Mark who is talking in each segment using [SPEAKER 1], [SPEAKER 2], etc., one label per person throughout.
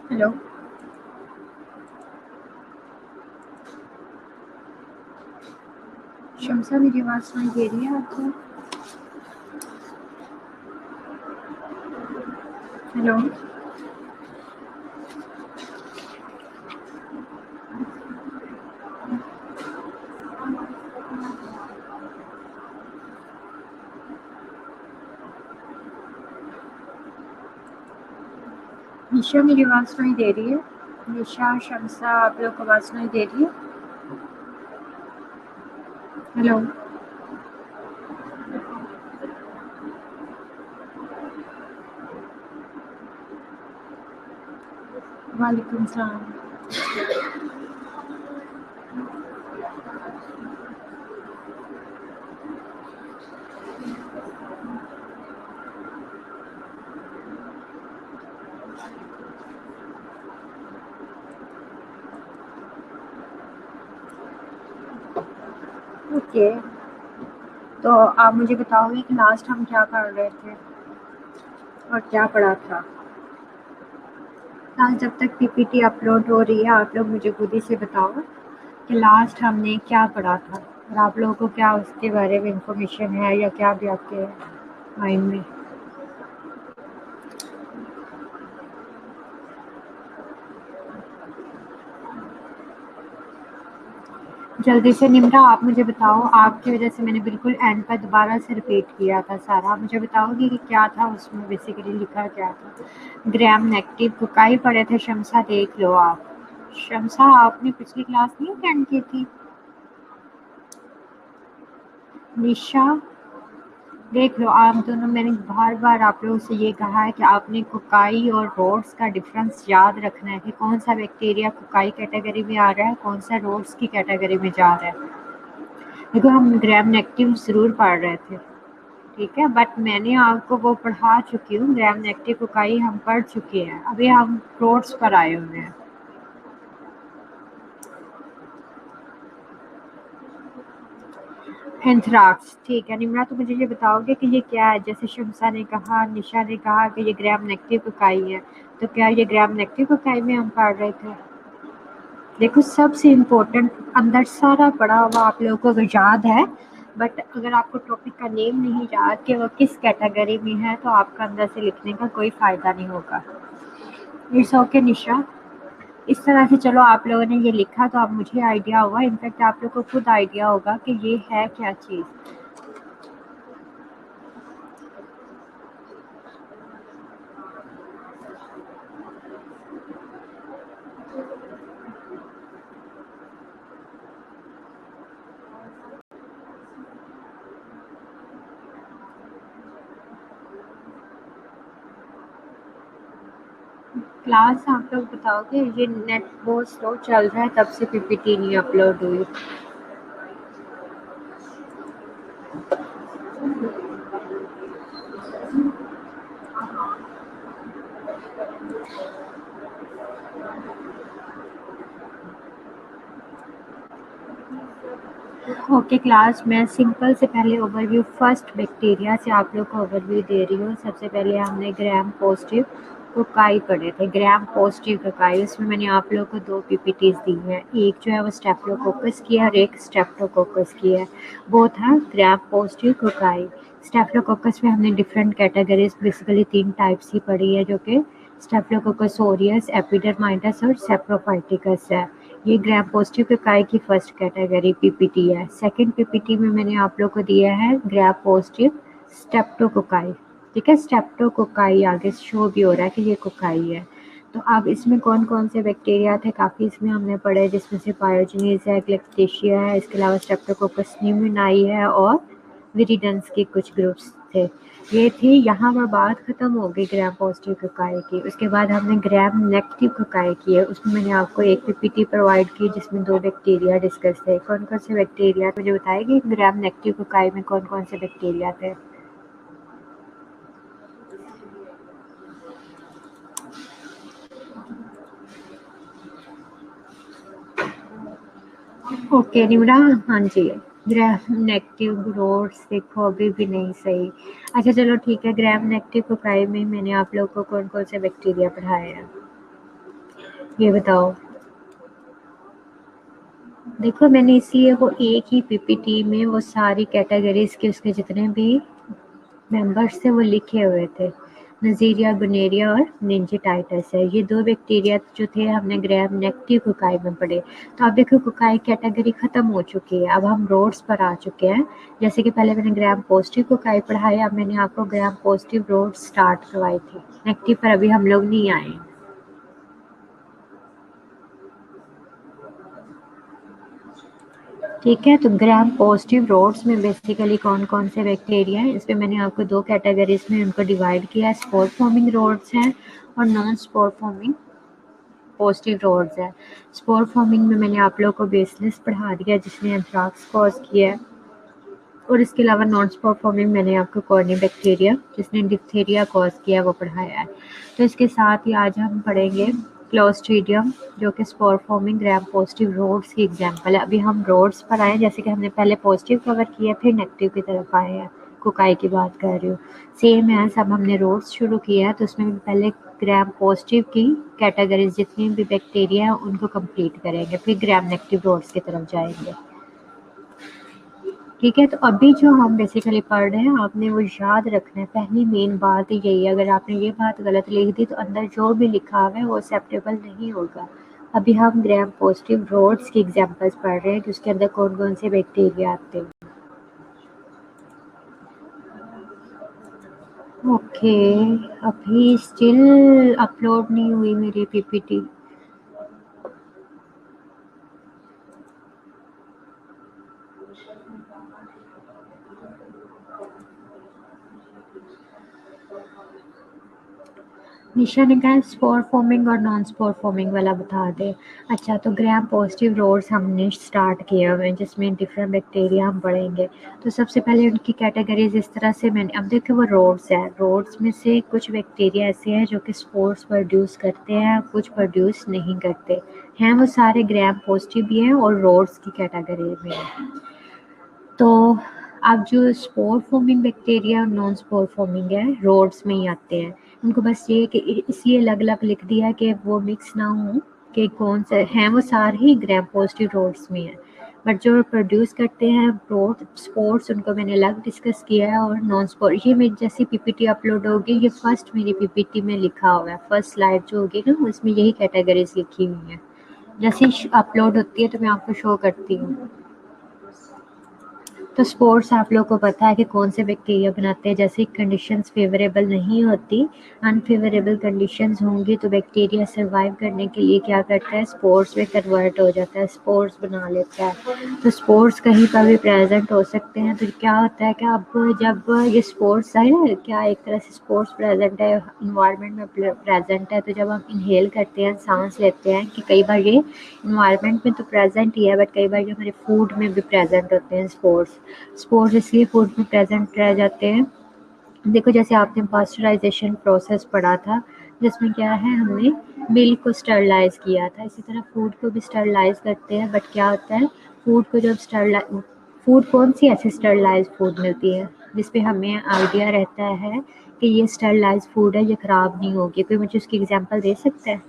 [SPEAKER 1] Hello. Shamsa, मेरी आवाज़ सुनाई दे रही है आपको? हेलो। निशा, मेरी आवाज़ सुनाई दे रही है? निशा, शम्सा, आप लोग को आवाज़ सुनाई दे रही है? हेलो। वालेकुम सलाम। ओके, तो आप मुझे बताओगे कि लास्ट हम क्या कर रहे थे और क्या पढ़ा था? आज जब तक पीपीटी अपलोड हो रही है, आप लोग मुझे खुद ही से बताओ कि लास्ट हमने क्या पढ़ा था और आप लोगों को क्या उसके बारे में इंफॉर्मेशन है या क्या भी आपके माइंड में। जल्दी से निम्रा, आप मुझे बताओ। आपकी वजह से मैंने बिल्कुल एंड पर दोबारा से रिपीट किया था सारा। आप मुझे बताओगे कि क्या था उसमें, बेसिकली लिखा क्या था? ग्राम नेगेटिव कोकाई पढ़े थे शम्सा, देख लो आप। शम्सा, आपने पिछली क्लास नहीं अटेंड की थी? निशा, देख लो आप दोनों। मैंने बार बार आप लोगों से ये कहा है कि आपने कोकाई और रोड्स का डिफरेंस याद रखना है कि कौन सा बैक्टीरिया कोकाई कैटेगरी में आ रहा है, कौन सा रोड्स की कैटेगरी में जा रहा है। देखो, हम ग्राम नेगेटिव जरूर पढ़ रहे थे, ठीक है, बट मैंने आपको वो पढ़ा चुकी हूँ। ग्राम नेगेटिव कोकाई हम पढ़ चुके हैं, अभी हम रोड्स पर आए हुए हैं। एंथ्राक्स, ठीक है। निम्रा, तो मुझे ये बताओगे कि ये क्या है? जैसे शम्सा ने कहा, निशा ने कहा कि ये ग्राम नेगेटिव कोकाई है, तो क्या ये ग्राम नेगेटिव कोकाई में हम पढ़ रहे थे? देखो, सबसे इम्पोर्टेंट अंदर सारा पढ़ा हुआ आप लोगों को याद है, बट अगर आपको टॉपिक का नेम नहीं याद कि वो किस कैटेगरी में है, तो आपका अंदर से लिखने का कोई फ़ायदा नहीं होगा। इट्स ओके निशा। इस तरह से चलो, आप लोगों ने ये लिखा तो अब मुझे आइडिया होगा, इनफैक्ट आप लोग को खुद आइडिया होगा कि ये है क्या चीज़। क्लास आप लोग बताओगे? ये नेट बहुत स्लो चल रहा है, तब से पीपीटी नहीं अपलोड हुई। ओके क्लास, मैं सिंपल से पहले ओवरव्यू, फर्स्ट बैक्टीरिया से आप लोग को ओवरव्यू दे रही हूँ। सबसे पहले हमने ग्राम पॉजिटिव कोकाई पढ़े थे। ग्राम पॉजिटिव कोकाई, उसमें मैंने आप लोग को 2 पीपीटीज दी हैं। एक जो है वो स्टेफ्लोकोकस की है और एक स्टेप्टोकोकस की है। वो था ग्राम पॉजिटिव कोकाई। स्टेफ्लोकोकस में हमने डिफरेंट कैटेगरीज, बेसिकली 3 टाइप्स ही पढ़ी है, जो कि स्टेफ्लोकोकस ऑरियस, एपिडर्माइटस और सेप्रोफाइटिकस है। ये ग्राम पॉजिटिव कोकाई की फर्स्ट कैटेगरी पीपीटी है। सेकंड पीपीटी में मैंने आप लोग को दिया है ग्राम पॉजिटिव स्टेप्टोकोकाई, ठीक है। स्टेप्टोकोकाई आगे शो भी हो रहा है कि ये कोकाई है। तो अब इसमें कौन कौन से बैक्टीरिया थे, काफ़ी इसमें हमने पढ़े, जिसमें से पायोजेनिस है, ग्लेक्टेशिया है, इसके अलावा स्ट्रेप्टोकोकस न्यूमोनाई है और विरिडेंस के कुछ ग्रुप्स थे। ये थी, यहाँ पर बात खत्म हो गई ग्राम पॉजिटिव कोकाई की। उसके बाद हमने ग्राम नेगेटिव कोकाई की है। उसमें मैंने आपको एक पीपीटी प्रोवाइड की जिसमें 2 बैक्टीरिया डिस्कस थे। कौन कौन से बैक्टीरिया, मुझे बताएगी ग्राम नेगेटिव कोकाई में कौन कौन से बैक्टीरिया थे? ओके निम्रा, हाँ जी। ग्राम नेगेटिव ग्रोड्स, देखो अभी भी नहीं सही। अच्छा चलो ठीक है, ग्राम नेगेटिव कोकाई में मैंने आप लोग को कौन कौन से बैक्टीरिया पढ़ाए हैं? ये बताओ। देखो मैंने इसलिए वो एक ही पीपीटी में वो सारी कैटेगरीज के उसके जितने भी मेंबर्स थे वो लिखे हुए थे। नज़ीरिया गुनेरिया और निंजिटाइटस है, ये दो बैक्टीरिया जो थे हमने ग्राम नेगेटिव कोकाई में पढ़े। तो अब देखो कोकाई कैटेगरी खत्म हो चुकी है, अब हम रोड्स पर आ चुके हैं। जैसे कि पहले मैंने ग्राम पॉजिटिव कोकाई पढ़ाया, अब मैंने आपको ग्राम पॉजिटिव रोड स्टार्ट करवाई थी। नेगेटिव पर अभी हम लोग नहीं आए। ठीक है, तो ग्राम पॉजिटिव रोड्स में बेसिकली कौन कौन से बैक्टीरिया हैं, इसमें मैंने आपको दो कैटेगरीज में उनको डिवाइड किया है। स्पोर फॉर्मिंग रोड्स हैं और non spore forming positive rods है। स्पोर फॉर्मिंग में मैंने आप लोगों को बेसिलस पढ़ा दिया जिसने एंथ्राक्स कॉज किया है, और इसके अलावा नॉन स्पोर फॉर्मिंग मैंने आपको कॉर्नी बैक्टीरिया जिसने डिप्थीरिया कॉज किया वो पढ़ाया है। तो इसके साथ ही आज हम पढ़ेंगे क्लोस्ट्रीडियम जो कि spore forming gram positive rods की एग्जांपल है। अभी हम रोड्स पर आए, जैसे कि हमने पहले पॉजिटिव कवर किया फिर नेगेटिव की तरफ आए हैं। कोकाई की बात कर रही हूँ, सेम है। सब हमने रोड्स शुरू किया है तो उसमें पहले ग्राम पॉजिटिव की कैटेगरीज जितनी भी बैक्टीरिया है उनको कंप्लीट करेंगे, फिर ग्राम नेगेटिव रोड्स की तरफ जाएंगे। ठीक है, तो अभी जो हम बेसिकली पढ़ रहे हैं आपने वो याद रखना है। पहली मेन बात यही है, अगर आपने ये बात गलत लिख दी तो अंदर जो भी लिखा हुआ है वो एक्सेप्टेबल नहीं होगा। अभी हम ग्राम पॉजिटिव रोड्स की एग्जांपल्स पढ़ रहे हैं कि उसके अंदर कौन कौन से बैक्टीरिया आते हैं। ओके, अभी स्टिल अपलोड नहीं हुई मेरी पीपीटी। निशा ने कहा स्पोर फॉर्मिंग और नॉन स्पोर फॉर्मिंग वाला बता दे। अच्छा, तो ग्राम पॉजिटिव रोड्स हमने स्टार्ट किए हुए हैं जिसमें डिफरेंट बैक्टीरिया हम पढ़ेंगे। तो सबसे पहले उनकी कैटेगरीज इस तरह से मैंने, अब देखो वो रोड्स है, रोड्स में से कुछ बैक्टीरिया ऐसे हैं जो कि स्पोर्स प्रोड्यूस करते हैं, कुछ प्रोड्यूस नहीं करते हैं। वो सारे ग्राम पॉजिटिव भी हैं और रोड्स की कैटेगरी में है। तो अब जो स्पोर फॉर्मिंग बैक्टीरिया और नॉन स्पोर फॉर्मिंग है रोड्स में ही आते हैं। उनको बस ये कि इसलिए अलग अलग लिख दिया कि वो मिक्स ना हो कि कौन से हैं, वो सारे ही ग्राम पॉजिटिव रोड्स में है। बट जो प्रोड्यूस करते हैं रोड स्पोर्ट्स उनको मैंने अलग डिस्कस किया है। और नॉन स्पोर ये मेरी जैसी पीपीटी अपलोड होगी, ये फर्स्ट मेरी पीपीटी में लिखा हुआ है, फर्स्ट स्लाइड जो होगी ना उसमें यही कैटेगरीज लिखी हुई हैं। जैसे अपलोड होती है तो मैं आपको शो करती हूँ। तो स्पोर्स आप लोग को पता है कि कौन से बैक्टीरिया बनाते हैं। जैसे कंडीशंस फेवरेबल नहीं होती, अनफेवरेबल कंडीशंस होंगी तो बैक्टीरिया सर्वाइव करने के लिए क्या करता है, स्पोर्स में कन्वर्ट हो जाता है, स्पोर्स बना लेता है। तो स्पोर्स कहीं पर भी प्रेजेंट हो सकते हैं। तो क्या होता है कि अब जब ये स्पोर्स है ना, क्या एक तरह से स्पोर्स प्रेजेंट है इन्वायरमेंट में प्रेजेंट है, तो जब हम इनहेल करते हैं सांस लेते हैं कि कई बार ये इन्वायरमेंट में तो प्रेजेंट ही है बट कई बार ये हमारे फूड में भी प्रेजेंट होते हैं स्पोर्स। स्पोर्स इसलिए फूड में प्रेजेंट रह जाते हैं। देखो जैसे आपने पास्चराइजेशन प्रोसेस पढ़ा था जिसमें क्या है हमने मिल्क को स्टरलाइज किया था, इसी तरह फूड को भी स्टरलाइज करते हैं। बट क्या होता है फूड को जब फूड कौन सी ऐसी स्टरलाइज फूड मिलती है जिसपे हमें आइडिया रहता है कि ये स्टरलाइज फूड है, ये ख़राब नहीं होगी। कोई मुझे उसकी एग्जांपल दे सकता है?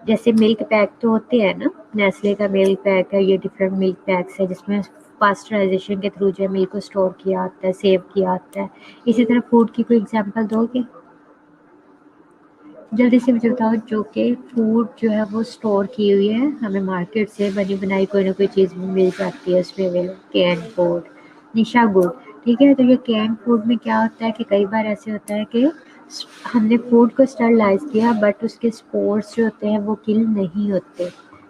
[SPEAKER 1] जैसे मिल्क पैक तो होते हैं ना, नेस्ले का मिल्क पैक है, ये डिफरेंट मिल्क पैक्स है जिसमें पास्चराइजेशन के थ्रू जो है मिल्क को स्टोर किया आता है, सेव किया आता है। इसी तरह फूड की कोई एग्जांपल दोगे? जल्दी से मुझे बताओ जो कि फूड जो है वो स्टोर की हुई है, हमें मार्केट से बनी बनाई कोई ना कोई चीज़ मिल जाती है उसमें कैन फूड। निशा गुड, ठीक है। तो ये कैन फूड में क्या होता है कि कई बार ऐसे होता है कि हमने फूड को स्टरलाइज किया बट उसके स्पोर्स जो होते हैं वो किल नहीं होते।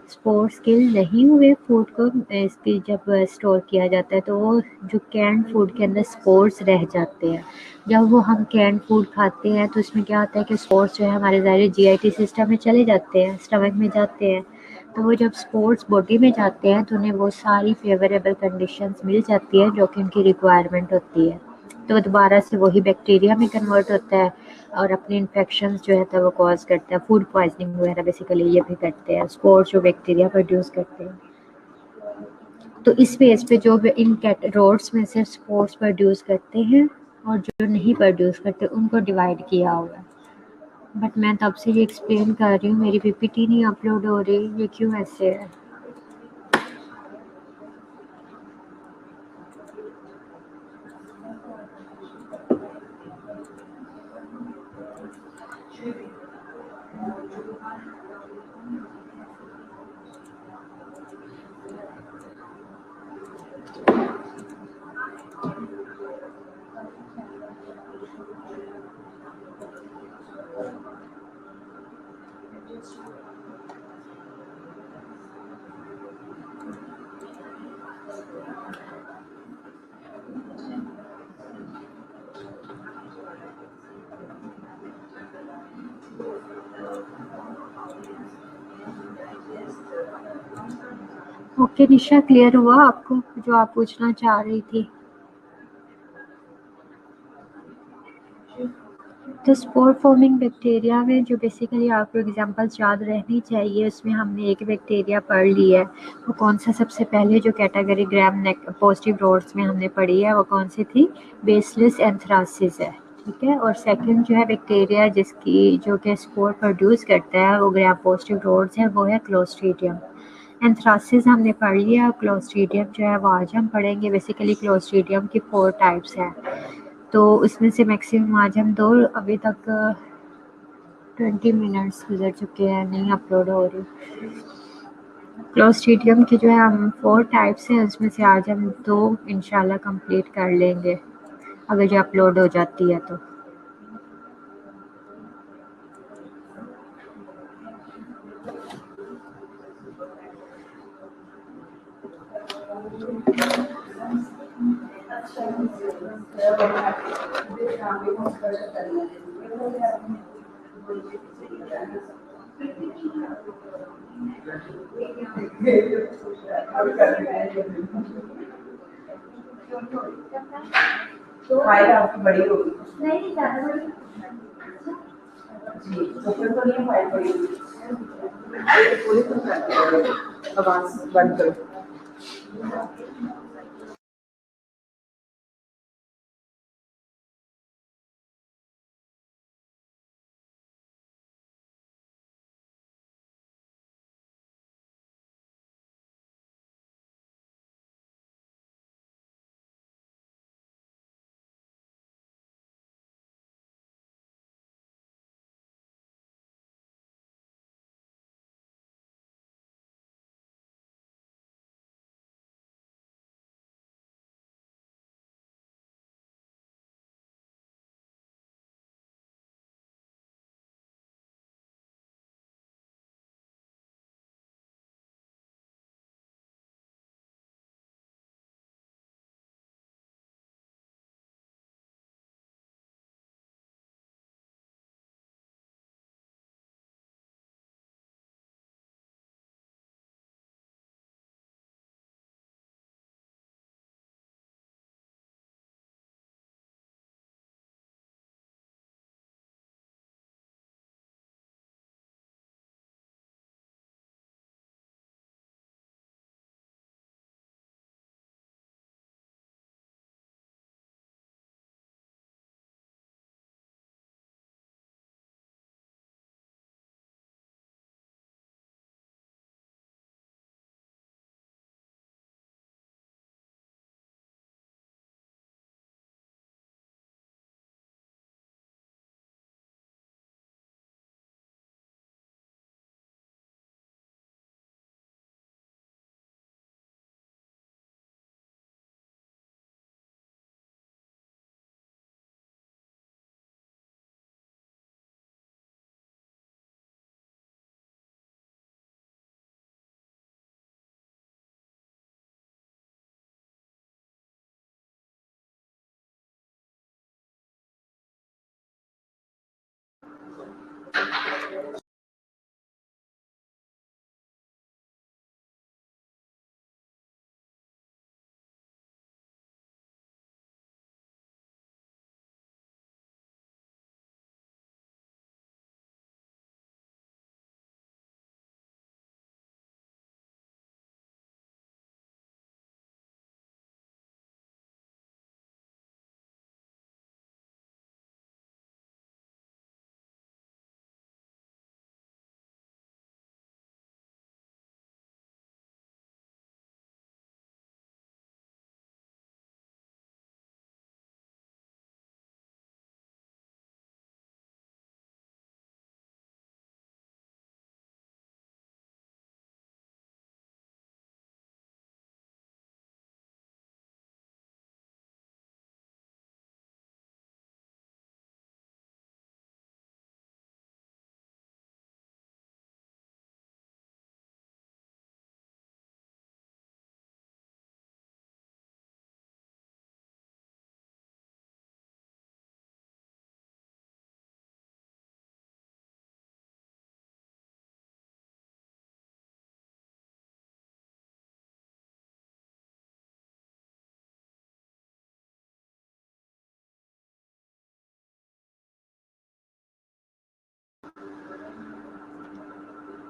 [SPEAKER 1] स्पोर्स किल नहीं हुए फूड को इसकी जब स्टोर किया जाता है तो वो जो कैन फूड के अंदर स्पोर्स रह जाते हैं। जब वो हम कैन फूड खाते हैं तो उसमें क्या होता है कि स्पोर्स जो है हमारे ज़ाहिर जीआईटी सिस्टम में चले जाते हैं, स्टमक में जाते हैं। तो वो जब स्पोर्स बॉडी में जाते हैं तो उन्हें वो सारी फेवरेबल कंडीशंस मिल जाती है जो कि उनकी रिक्वायरमेंट होती है। तो वो दोबारा से वही बैक्टीरिया में कन्वर्ट होता है और अपने इन्फेक्शंस जो है तो वो कॉज करता है, फूड पॉइजनिंग वगैरह बेसिकली ये भी करते हैं स्पोर्स जो बैक्टीरिया प्रोड्यूस करते हैं। तो इस बेस पे जो भी इन रोड्स में से स्पोर्स प्रोड्यूस करते हैं और जो नहीं प्रोड्यूस करते उनको डिवाइड किया हुआ है। बट मैं तब से ये एक्सप्लेन कर रही हूँ, मेरी पीपीटी नहीं अपलोड हो रही, ये क्यों ऐसे है? ओके निशा, क्लियर हुआ आपको जो आप पूछना चाह रही थी? तो स्पोर फॉर्मिंग बैक्टीरिया में जो बेसिकली आपको एग्जांपल्स याद रहनी चाहिए, उसमें हमने एक बैक्टीरिया पढ़ ली है। वो कौन सा? सबसे पहले जो कैटेगरी ग्राम पॉजिटिव रोड्स में हमने पढ़ी है वो कौन सी थी? बेसिलस एंथ्रासिस है, ठीक है। और सेकंड जो है बैक्टीरिया जिसकी जो कि स्पोर प्रोड्यूस करता है वो ग्राम पॉजिटिव रोड्स है, वो है क्लोस्ट्रीडियम। एंथ्रासिस हमने पढ़ लिया। क्लोस्ट्रीडियम जो है वो आज हम पढ़ेंगे। बेसिकली क्लोस्ट्रीडियम की 4 टाइप्स हैं, तो उसमें से मैक्सिमम आज हम 2 अभी तक 20 मिनट्स गुजर चुके हैं, नहीं अपलोड हो रही। क्लोस्ट्रीडियम की जो है हम 4 टाइप्स हैं, उसमें से आज हम 2 इंशाल्लाह कंप्लीट कर लेंगे अगर जो अपलोड हो जाती है तो। फाइल आपकी बड़ी होगी, नहीं ज़्यादा बड़ी जी, तो फिर तो नहीं फाइल बड़ी होगी। आवाज़ बंद करो।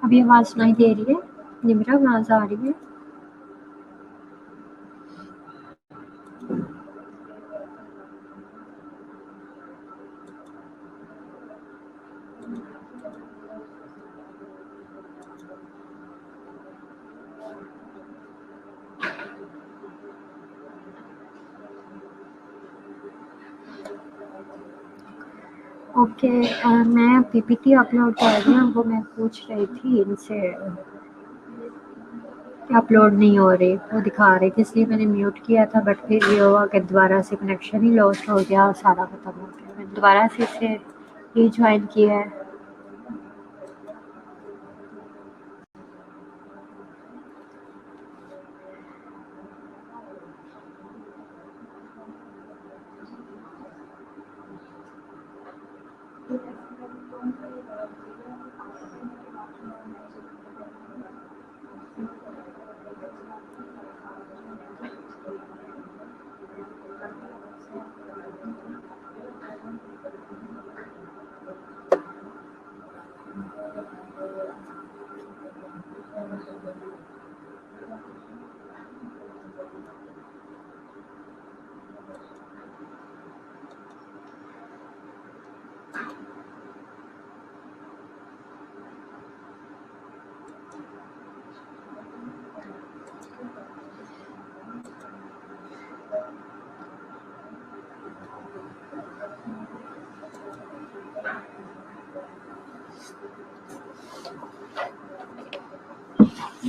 [SPEAKER 1] अभी आवाज़ सुनाई दे रही है? निम्रा आवाज़ आ रही है? ओके, मैं पीपीटी अपलोड कर रही हूँ, वो मैं पूछ रही थी इनसे, अपलोड नहीं हो रही, वो दिखा रही थी, इसलिए मैंने म्यूट किया था, बट फिर ये हुआ कि दोबारा से कनेक्शन ही लॉस्ट हो गया और सारा ख़त्म हो गया। मैंने दोबारा से इसे रीज्वाइन किया है।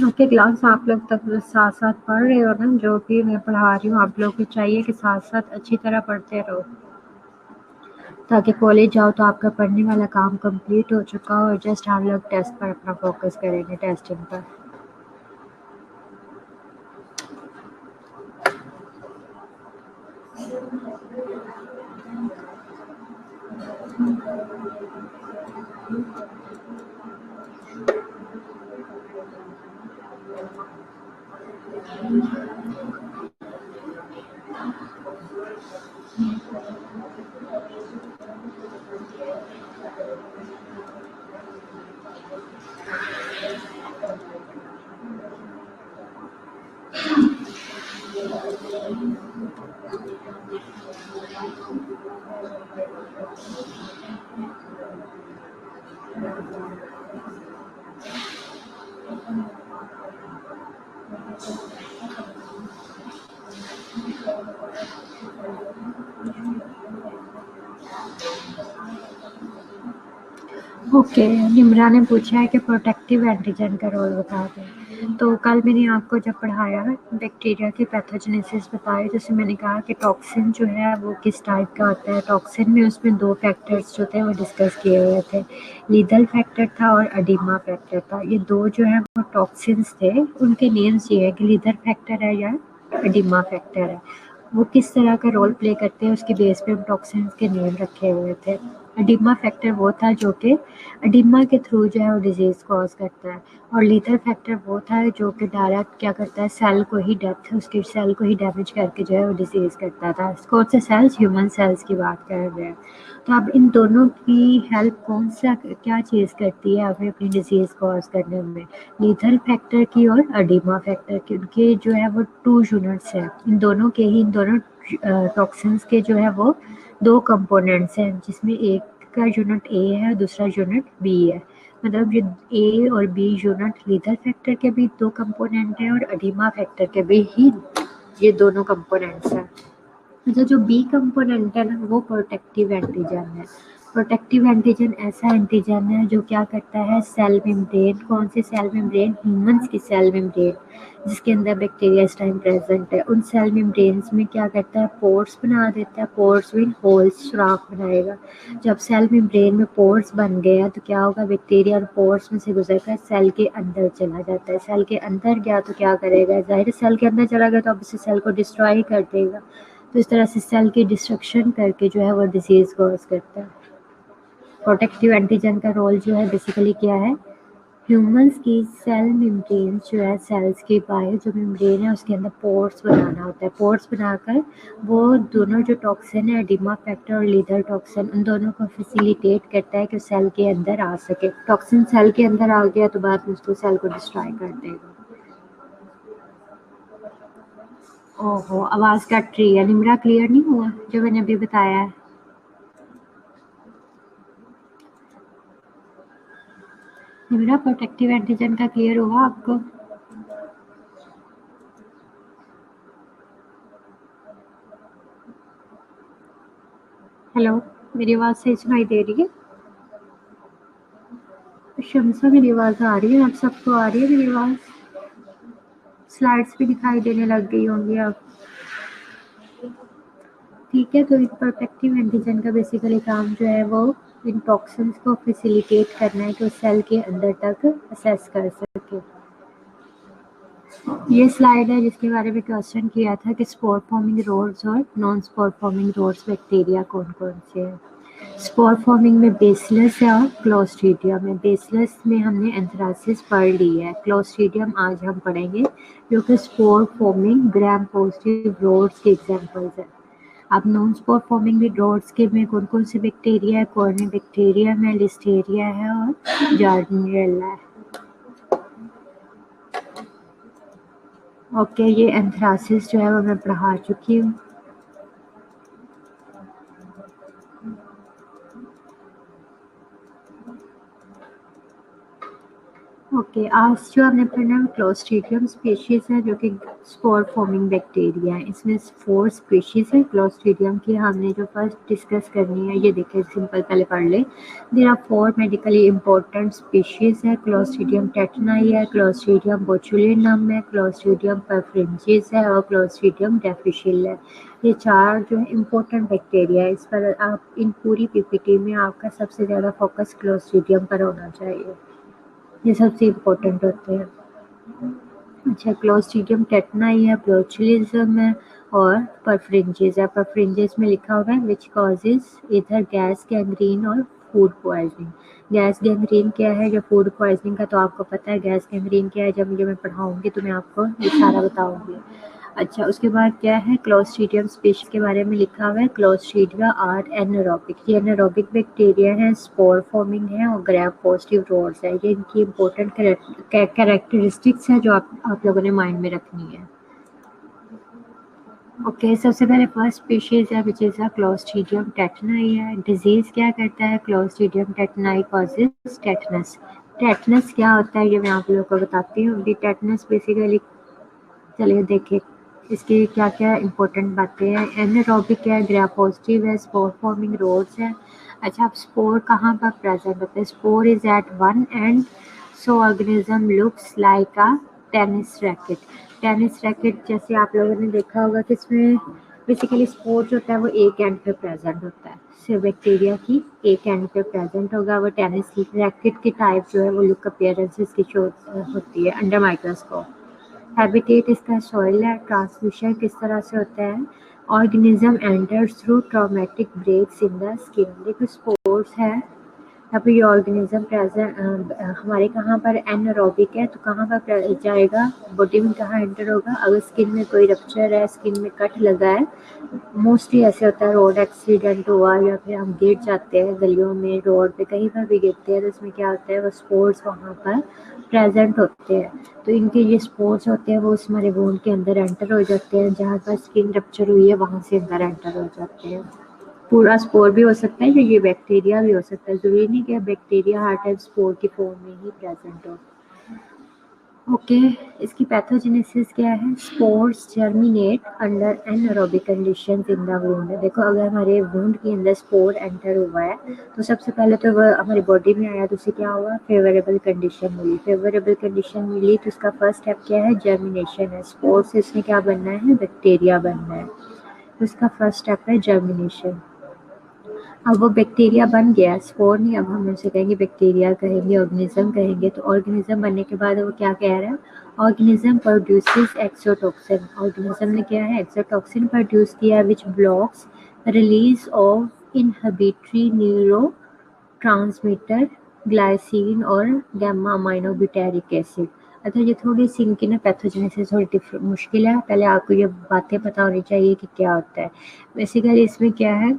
[SPEAKER 1] ओके, क्लास आप लोग तक साथ साथ पढ़ रहे हो ना? जो भी मैं पढ़ा रही हूँ आप लोग को चाहिए कि साथ साथ अच्छी तरह पढ़ते रहो, ताकि कॉलेज जाओ तो आपका पढ़ने वाला काम कंप्लीट हो चुका हो और जस्ट हम लोग टेस्ट पर अपना फोकस करेंगे, टेस्टिंग पर। ओके, निम्रा ने पूछा है कि प्रोटेक्टिव एंटीजन का रोल बता दें। तो कल मैंने आपको जब पढ़ाया बैक्टीरिया की पैथोजेनेसिस बताई, जैसे मैंने कहा कि टॉक्सिन जो है वो किस टाइप का होता है। टॉक्सिन में उसमें 2 फैक्टर्स जो थे वो डिस्कस किए हुए थे, लीथल फैक्टर था और एडिमा फैक्टर था। ये 2 जो है वो टॉक्सिन्स थे, उनके नेम्स ये है कि लीथल फैक्टर है या एडिमा फैक्टर है। वो किस तरह का रोल प्ले करते हैं उसके बेस पे हम टॉक्सिन्स के नेम रखे हुए थे। एडिमा फैक्टर वो था जो कि एडिमा के थ्रू जो है वो डिजीज़ कॉज करता है, और लीथल फैक्टर वो था जो कि डायरेक्ट क्या करता है, सेल को ही डेथ, उसकी सेल को ही डैमेज करके जो है वो डिजीज़ करता था। कौन से सेल्स? ह्यूमन सेल्स की बात कर रहे हैं। तो अब इन दोनों की हेल्प कौन सा क्या चीज़ करती है हमें अपनी डिजीज़ कॉज करने में? लीथल फैक्टर की और एडिमा फैक्टर की, उनके जो है वो 2 यूनिट्स हैं। इन दोनों के ही, इन दोनों टॉक्सिन्स के जो है वो 2 कंपोनेंट्स हैं, जिसमें एक का यूनिट ए है, दूसरा यूनिट बी है। मतलब ये ए और बी यूनिट लीथल फैक्टर के भी 2 कंपोनेंट हैं और एडिमा फैक्टर के भी ही ये दोनों कंपोनेंट्स हैं। अच्छा, जो बी कंपोनेंट है ना वो प्रोटेक्टिव एंटीजन है। प्रोटेक्टिव एंटीजन ऐसा एंटीजन है जो क्या करता है, सेल मेम्ब्रेन, कौन सी सेल मेम्ब्रेन? ह्यूमंस की सेल मेम्ब्रेन, जिसके अंदर बैक्टीरिया इस टाइम प्रेजेंट है, उन सेल मेम्ब्रेन्स में क्या करता है, पोर्स बना देता है। पोर्स मीन होल्स, सुराख बनाएगा। जब सेल मेम्ब्रेन में पोर्स बन गए हैं तो क्या होगा, बैक्टीरिया और पोर्स में से गुजर कर सेल के अंदर चला जाता है। सेल के अंदर गया तो क्या करेगा, जाहिर सेल के अंदर चला गया तो अब इसे सेल को डिस्ट्रॉय कर देगा। तो इस तरह से सेल की डिस्ट्रक्शन करके जो है वो डिजीज़ कॉज करता है। प्रोटेक्टिव एंटीजन का रोल जो है बेसिकली क्या है, ह्यूमंस की सेल मेम्ब्रेन जो है, सेल्स की बाहर जो मेम्ब्रेन है उसके अंदर पोर्स बनाना होता है। पोर्स बनाकर वो दोनों जो टॉक्सिन है, एडिमा फैक्टर और लीथल टॉक्सिन, उन दोनों को फैसिलिटेट करता है कि सेल के अंदर आ सके। टॉक्सिन सेल के अंदर आ गया तो बाद में उसको सेल को डिस्ट्रॉय कर देगा। ओहो, आवाज़ कट रही है। निमरा क्लियर नहीं हुआ जो मैंने अभी बताया है? निमरा, प्रोटेक्टिव एंटीजन का क्लियर हुआ आपको? हेलो, मेरी आवाज़ सही सुनाई दे रही है? शम्सा, मेरी आवाज़ आ रही है? आप सबको आ रही है मेरी आवाज़? स्लाइड्स भी दिखाई देने लग गई होंगी अब। ठीक है, तो एक प्रोटेक्टिव एंटीजन का बेसिकली काम जो है वो इन टॉक्सिन्स को फैसिलिटेट करना है कि वो सेल के अंदर तक असेस कर सके। ये स्लाइड है जिसके बारे में क्वेश्चन किया था कि स्पोर फॉर्मिंग रोड्स और non spore forming rods bacteria कौन कौन से हैं। स्पोर फॉर्मिंग में बेसिलस है और क्लोस्ट्रीडियम में। बेसिलस में हमने एंथ्रासिस पढ़ ली है। क्लोस्ट्रीडियम आज हम पढ़ेंगे, जो कि spore forming gram positive rods के एग्जांपल्स हैं। अब नॉन स्पोर फॉर्मिंग में रोड्स के में कौन कौन से बैक्टीरिया है? कॉर्निबैक्टीरियम है, लिस्टेरिया है और जार्डिनेला है। ओके, ये एंथ्रासिस जो है वो मैं पढ़ा चुकी हूँ। ओके, आज जो हमने पढ़ना है क्लोस्ट्रीडियम स्पीशीज है, जो कि स्पोर फॉर्मिंग बैक्टीरिया है। इसमें 4 स्पीशीज है क्लोस्ट्रीडियम की। हमने जो फर्स्ट डिस्कस करनी है, ये देखिए सिंपल पहले पढ़ ले। There are 4 medically important species है। क्लोस्ट्रीडियम टेटनाई है, क्लोस्ट्रीडियम बोचुलिनम है, क्लोस्ट्रीडियम परफ्रिंजिस है और क्लोस्ट्रीडियम डिफिशियल है। ये 4 जो है इम्पोर्टेंट बैक्टीरिया है। इस पर आप इन पूरी पीपीटी में आपका सबसे ज़्यादा फोकस क्लोस्ट्रीडियम पर होना चाहिए। ये सबसे इम्पोर्टेंट होते हैं। अच्छा, क्लोस्ट्रीडियम टेटनाई है, बोचुलिज्म है और परफ्रिंजिस है। परफ्रिंजिस में लिखा हुआ है विच कॉजेज इधर गैस गैंग्रीन और फूड पॉइजनिंग। गैस गैंग्रीन क्या है, जो फूड पॉइजनिंग का तो आपको पता है। गैस गैंग्रीन क्या है, जब मुझे मैं पढ़ाऊंगी तो मैं आपको ये सारा बताऊंगी। अच्छा, उसके बाद क्या है, क्लोस्ट्रीडियम स्पीशीज के बारे में लिखा हुआ है। क्लोस्ट्रीडिया आर एनारोबिक, ये एनारोबिक बैक्टीरिया है, स्पोर फॉर्मिंग है और ग्राम पॉजिटिव रोड्स है। ये इनकी इम्पोर्टेंट कैरेक्टरिस्टिक्स है जो आप लोगों ने माइंड में रखनी है। ओके, सबसे पहले फर्स्ट स्पीशीज है which is a clostridium tetani है। डिजीज़ क्या करता है? Clostridium टेटनाई causes tetanus. टेटनस क्या होता है ये मैं आप लोगों को बताती हूँ। अभी टेटनस बेसिकली, चलिए देखिए इसकी क्या क्या इम्पोर्टेंट बातें हैं। एनारोबिक है, ग्राम पॉजिटिव है, स्पोर फॉर्मिंग रोड्स है। अच्छा, अब स्पोर कहाँ पर प्रेजेंट होते हैं? Spore is at one end, so organism looks like a tennis racket. Tennis racket जैसे आप लोगों ने देखा होगा कि इसमें बेसिकली स्पोर जो होता है वो एक एंड पे प्रेजेंट होता है। सिर्फ बैक्टीरिया की एक एंड पे प्रेजेंट होगा। वो टेनिस रैकेट की टाइप जो है वो लुक अपीयरेंस इसकी शो होती है अंडर माइक्रोस्कोप। हैबिटेट इसका सॉइल है। ट्रांसमिशन किस तरह से होता है? Organism enters through traumatic breaks in the skin. देखो स्पोर्स है, यहाँ पे ये ऑर्गेनिज्म प्रेजेंट हमारे कहाँ पर एनारोबिक है तो कहाँ पर जाएगा, बॉडी में कहाँ एंटर होगा? अगर स्किन में कोई रप्चर है, स्किन में कट लगा है, मोस्टली ऐसे होता है, रोड एक्सीडेंट हुआ या फिर हम गिर जाते हैं गलियों में, रोड पे कहीं पर भी गिरते हैं तो इसमें क्या होता है, वो स्पोर्स वहाँ पर प्रेजेंट होते हैं। तो इनके ये स्पोर्स होते हैं वो उस हमारे बोन के अंदर एंटर हो जाते हैं। जहाँ पर स्किन रप्चर हुई है वहाँ से अंदर एंटर हो जाते हैं। पूरा स्पोर भी हो सकता है, ये बैक्टीरिया भी हो सकता है। ज़रूरी नहीं कि बैक्टीरिया हर टाइम स्पोर की फॉर्म में ही प्रेजेंट हो। ओके, इसकी पैथोजेनेसिस क्या है? Spores germinate under anaerobic conditions in the wound. देखो अगर हमारे वुंड के अंदर स्पोर एंटर हुआ है तो सबसे पहले तो वह हमारी बॉडी में आया तो उसे क्या हुआ? फेवरेबल कंडीशन मिली। फेवरेबल कंडीशन मिली तो उसका फर्स्ट स्टेप क्या है? जर्मिनेशन है। स्पोर से इसने क्या बनना है? बैक्टीरिया बनना है। तो इसका फर्स्ट स्टेप है जर्मिनेशन। अब वो बैक्टीरिया बन गया, स्पोर नहीं, अब हम उसे कहेंगे बैक्टीरिया कहेंगे, ऑर्गेनिज्म कहेंगे। तो ऑर्गेनिज्म बनने के बाद वो क्या कह रहा है? Organism produces exotoxin. ऑर्गेनिज्म ने क्या है? एक्सोटॉक्सिन प्रोड्यूस किया which blocks release of inhibitory neurotransmitter glycine और गैमा अमाइनोब्यूटेरिक एसिड। अच्छा, ये थोड़ी सी इनकी ना पैथोजेनेसिस थोड़ी मुश्किल है, पहले आपको ये बातें पता होनी चाहिए कि क्या होता है। बेसिकली इसमें क्या है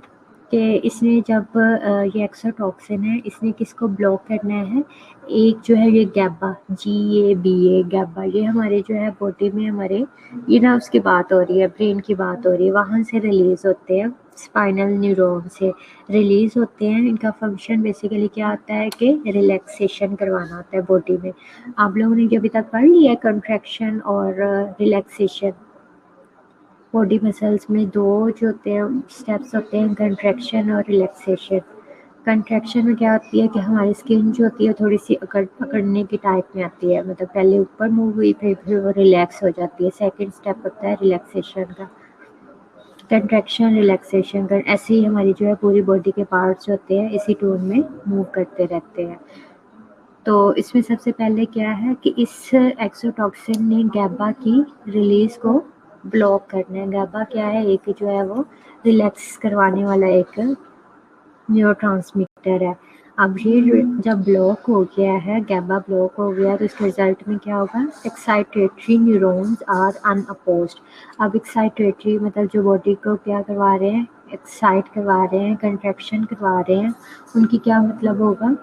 [SPEAKER 1] कि इसने जब ये एक्सोटॉक्सिन है, इसने किसको ब्लॉक करना है, एक जो है ये गैबा, GABA गैबा, ये हमारे जो है बॉडी में हमारे ये नर्व्स की बात हो रही है, ब्रेन की बात हो रही है, वहाँ से रिलीज होते हैं, स्पाइनल न्यूरॉन से रिलीज होते हैं। इनका फंक्शन बेसिकली क्या होता है कि रिलैक्सेशन करवाना होता है बॉडी में। आप लोगों ने अभी तक पढ़ लिया है कंट्रैक्शन और रिलैक्सेशन। बॉडी मसल्स में दो जो होते हैं स्टेप्स होते हैं, कंट्रैक्शन और रिलैक्सेशन। कंट्रैक्शन में क्या होती है कि हमारी स्किन जो होती है थोड़ी सी अकड़ने की टाइप में आती है, मतलब पहले ऊपर मूव हुई फिर वो रिलैक्स हो जाती है। सेकंड स्टेप होता है रिलैक्सेशन का। कंट्रैक्शन रिलैक्सेशन कर ऐसे ही हमारी जो है पूरी बॉडी के पार्ट्स होते हैं इसी टोन में मूव करते रहते हैं। तो इसमें सबसे पहले क्या है कि इस एक्सोटॉक्सिन ने गैबा की रिलीज को ब्लॉक करना है। गैबा क्या है, एक जो है वो रिलैक्स करवाने वाला एक न्यूरोट्रांसमीटर है। अब ये जब ब्लॉक हो गया है, गैबा ब्लॉक हो गया, तो इसके रिजल्ट में क्या होगा, एक्साइटेटरी न्यूरॉन्स आर अनअपोज्ड। अब एक्साइटेटरी मतलब जो बॉडी को क्या करवा रहे हैं, एक्साइट करवा रहे हैं, कंट्रैक्शन करवा रहे हैं, उनकी क्या मतलब होगा,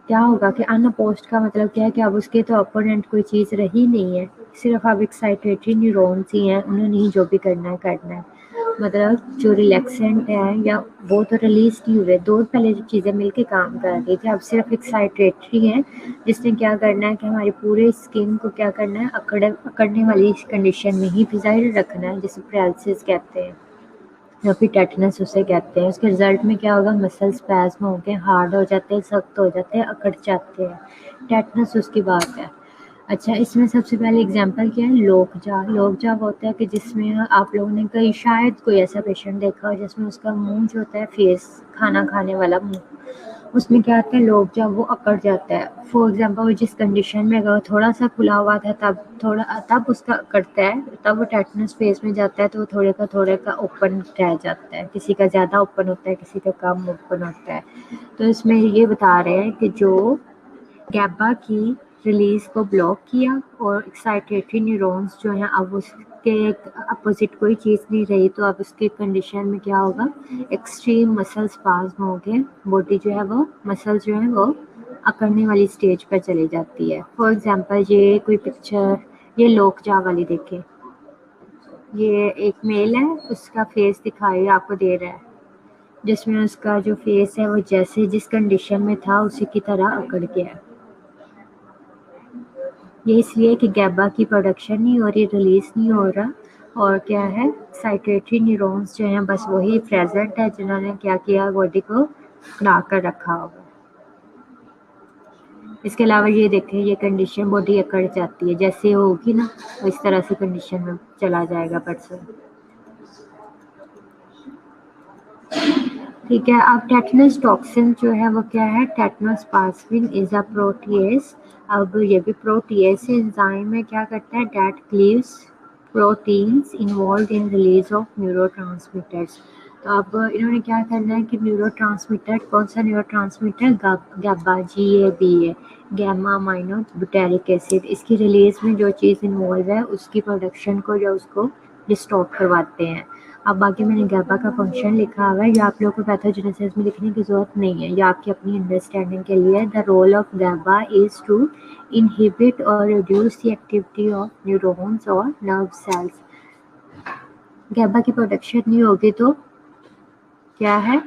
[SPEAKER 1] क्या होगा कि अनअपोज्ड का मतलब क्या है कि अब उसके तो अपोनेंट कोई चीज़ रही नहीं है, सिर्फ अब एक्साइटेटरी न्यूरॉन्स ही हैं, उन्होंने ही जो भी करना है करना है। मतलब जो रिलैक्सेंट है या वो तो रिलीज नहीं हुए, दो पहले जो चीज़ें मिलके काम कर रही थी, अब सिर्फ एक्साइटेटरी है जिसने क्या करना है कि हमारी पूरे स्किन को क्या करना है, अकड़ने वाली कंडीशन में ही प्रिजाइड रखना है, जिसे पैरालिसिस कहते हैं या फिर टेटनस उसे कहते हैं। उसके रिजल्ट में क्या होगा, मसल स्पैज्म हो गए, हार्ड हो जाते हैं, सख्त हो जाते हैं, अकड़ जाते हैं। टेटनस उसकी बात है। अच्छा, इसमें सबसे पहले एग्जांपल क्या है, लोकजा। लोकजा होता है कि जिसमें आप लोगों ने कहीं शायद कोई ऐसा पेशेंट देखा हो जिसमें उसका मुंह जो होता है, फेस, खाना खाने वाला मुंह, उसमें क्या होता है, लोकजा वो अकड़ जाता है। फॉर एग्जांपल वो जिस कंडीशन में अगर थोड़ा सा खुला हुआ था तब उसका अकड़ता है, तब वो टेटनस फेज में जाता है तो वो थोड़े का ओपन रह जाता है, किसी का ज़्यादा ओपन होता है, किसी का कम ओपन होता है। तो इसमें ये बता रहे हैं कि जो गैबा की रिलीज को ब्लॉक किया और एक्साइटेटरी न्यूरॉन्स जो हैं अब उसके अपोजिट कोई चीज़ नहीं रही, तो अब उसके कंडीशन में क्या होगा, एक्सट्रीम मसल स्पाज्म हो गए, बॉडी जो है वो मसल जो है वो अकड़ने वाली स्टेज पर चली जाती है। फॉर एग्जांपल ये कोई पिक्चर, ये लोकजा वाली देखें, ये एक मेल है, उसका फेस दिखाई आपको दे रहा है, जिसमें उसका जो फेस है वो जैसे जिस कंडीशन में था उसी की तरह अकड़ गया है। ये इसलिए कि गैबा की प्रोडक्शन नहीं हो रही, रिलीज नहीं हो रहा, और क्या है, साइटेटरी न्यूरॉन्स जो हैं बस वही प्रेजेंट है जिन्होंने क्या किया, बॉडी को अकड़ा कर रखा होगा। इसके अलावा ये देखें, ये कंडीशन बॉडी अकड़ जाती है, जैसे होगी ना वो इस तरह से कंडीशन में चला जाएगा पर्सन। ठीक है, अब टेटनस टॉक्सिन जो है वो क्या है, tetanospasmin is a protease. अब ये भी प्रोटीएस एंजाइम में क्या करता है, that cleaves proteins involved in release of neurotransmitters. तो अब इन्होंने क्या करना है कि न्यूरोट्रांसमीटर, कौन सा neurotransmitter, GABA, GABA, gamma aminobutyric acid, इसकी रिलीज में जो चीज़ इन्वॉल्व है उसकी प्रोडक्शन को या उसको डिस्टॉप करवाते हैं। अब बाकी मैंने गैबा का फंक्शन लिखा हुआ है, ये आप लोगों को पैथोजेनेसिस में लिखने की ज़रूरत नहीं है, ये आपकी अपनी अंडरस्टैंडिंग के लिए। The role of GABA is to inhibit और reduce the activity of neurons और नर्व सेल्स। गैबा की प्रोडक्शन नहीं होगी तो क्या है,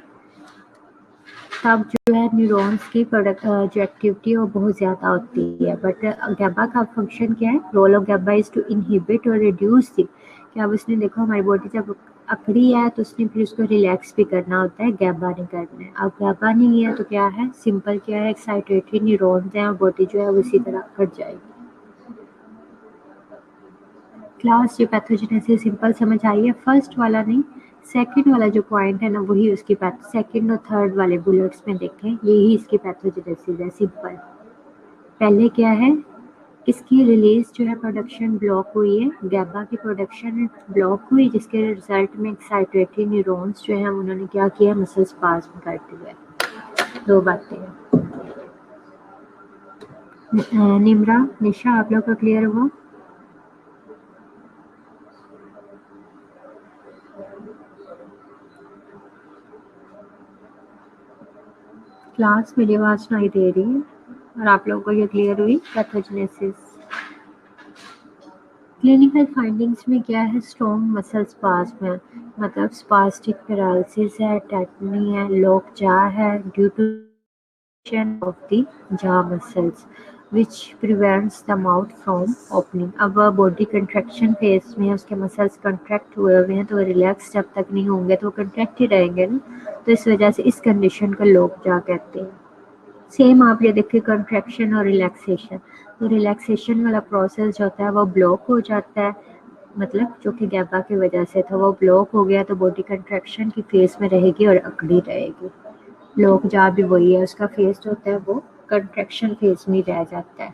[SPEAKER 1] तब जो है न्यूरॉन्स की प्रोडक्ट जो एक्टिविटी है वो बहुत ज़्यादा होती है। बट गैबा का फंक्शन क्या है, role of GABA is to inhibit और रिड्यूस द, क्या अब उसने देखो हमारी बॉडी जब अकड़ी है तो उसने फिर उसको रिलैक्स भी करना होता है, गैबा नहीं करना है। अब गैबा नहीं है तो क्या है, सिंपल क्या है, एक्साइटेटरी न्यूरॉन्स हैं और बॉडी जो है वो इसी तरह कट जाएगी। क्लास, ये पैथोजेनेसिस सिंपल समझ आई है, फर्स्ट वाला नहीं, सेकंड वाला जो पॉइंट है ना वही उसकी सेकंड और थर्ड वाले बुलेट्स में देखें, यही इसकी पैथोजेनेसिस है, सिंपल। पहले क्या है, इसकी रिलीज जो है प्रोडक्शन ब्लॉक हुई है, गैबा की प्रोडक्शन ब्लॉक हुई, जिसके रिजल्ट में एक्साइटेटरी न्यूरॉन्स जो है उन्होंने क्या किया, मसल स्पाज्म कर दिया। दो बातें हैं। निम्रा, निशा, आप लोग का क्लियर हुआ? क्लास मेरी आवाज़ सुनाई दे रही है और आप लोगों को ये क्लियर हुई पैथोजेनेसिस? क्लिनिकल फाइंडिंग्स में क्या है? स्ट्रॉन्ग मसल स्पाज्म है, मतलब स्पास्टिक पैरालिसिस है, टेटनी है, लॉक जा है due to of the jaw muscles which prevents the mouth from opening. अब बॉडी कंट्रैक्शन फेज में है, उसके मसल्स कंट्रैक्ट हुए हुए हैं तो रिलैक्स जब तक नहीं होंगे तो कंट्रैक्ट ही रहेंगे ना, तो इस वजह से इस कंडीशन को लॉक जा कहते हैं। सेम आप ये देखिए कंट्रैक्शन और रिलैक्सेशन, तो रिलैक्सेशन वाला प्रोसेस जो होता है वो ब्लॉक हो जाता है, मतलब जो कि गैबा की वजह से था वो ब्लॉक हो गया तो बॉडी कंट्रैक्शन की फेज में रहेगी और अकड़ी रहेगी। लोग जा भी वही है, उसका फेस जो होता है वो कंट्रैक्शन फेज में रह जाता है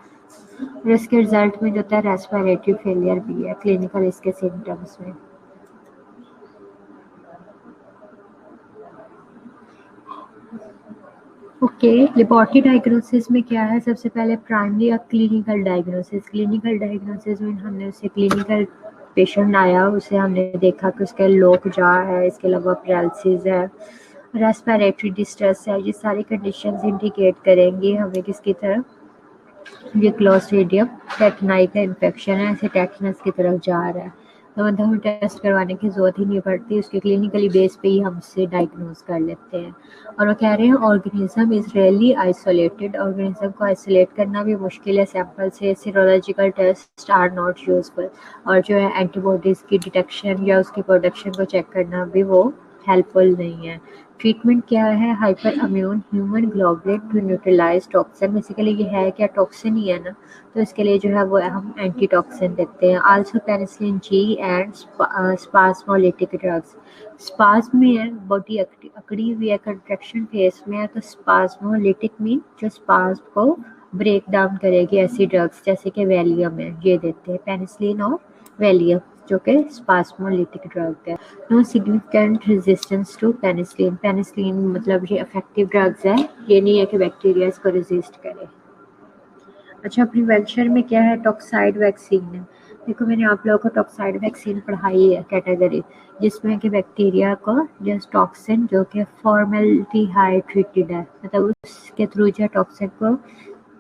[SPEAKER 1] और इसके रिजल्ट में जो होता है रेस्पिरेटरी फेलियर भी है क्लिनिकल इसके सिम्टम्स में। ओके, लेबोरेटरी डायग्नोसिस में क्या है? सबसे पहले प्राइमरी या क्लिनिकल डायग्नोसिस। क्लिनिकल डायग्नोसिस में हमने उसे क्लिनिकल पेशेंट आया, उसे हमने देखा कि उसका लॉक जा है, इसके अलावा पैरालिसिस है, रेस्पिरेटरी डिस्ट्रेस है, ये सारी कंडीशंस इंडिकेट करेंगी हमें किसकी तरफ, ये क्लोस्ट्रीडियम टेटनाई का इन्फेक्शन है, ऐसे टेटनस की तरफ जा रहा है, तो मतलब हमें टेस्ट करवाने की ज़रूरत ही नहीं पड़ती, उसके क्लिनिकली बेस पे ही हम उससे डायग्नोज कर लेते हैं। और वो कह रहे हैं organism is really isolated, organism को आइसोलेट करना भी मुश्किल है सैंपल से, serological test are not useful, और जो है एंटीबॉडीज़ की डिटेक्शन या उसकी प्रोडक्शन को चेक करना भी वो हेल्पफुल नहीं है। ट्रीटमेंट क्या है? Hyper immune human globulin to neutralize toxin, basically ये है क्या, टॉक्सिन ही है ना, तो इसके लिए जो है वो हम एंटी टॉक्सिन देते हैं। Also penicillin G and spasmolytic drugs. Spasm में है, बॉडी अकड़ी हुई है, कंट्रैक्शन फेज में है, तो स्पाज्मोलिटिक मीन जो स्पाज्म को ब्रेक डाउन करेगी, ऐसी ड्रग्स जैसे कि वैलियम है ये देते हैं, पेनिसिलिन और वैलियम जो कि स्पाज्मोलिटिक ड्रग है। No significant resistance to penicillin, penicillin मतलब ये इफेक्टिव ड्रग्स है, ये नहीं है कि बैक्टीरिया इसको रेजिस्ट करे। अच्छा, प्रिवेंशन में क्या है? टॉक्साइड वैक्सीन है। देखो मैंने आप लोगों को टॉक्साइड वैक्सीन पढ़ाई है कैटेगरी, जिसमें कि बैक्टीरिया को जस्ट टॉक्सिन जो कि फॉर्मेल्डिहाइड ट्रीटेड है, मतलब उसके थ्रू जो टॉक्सिन को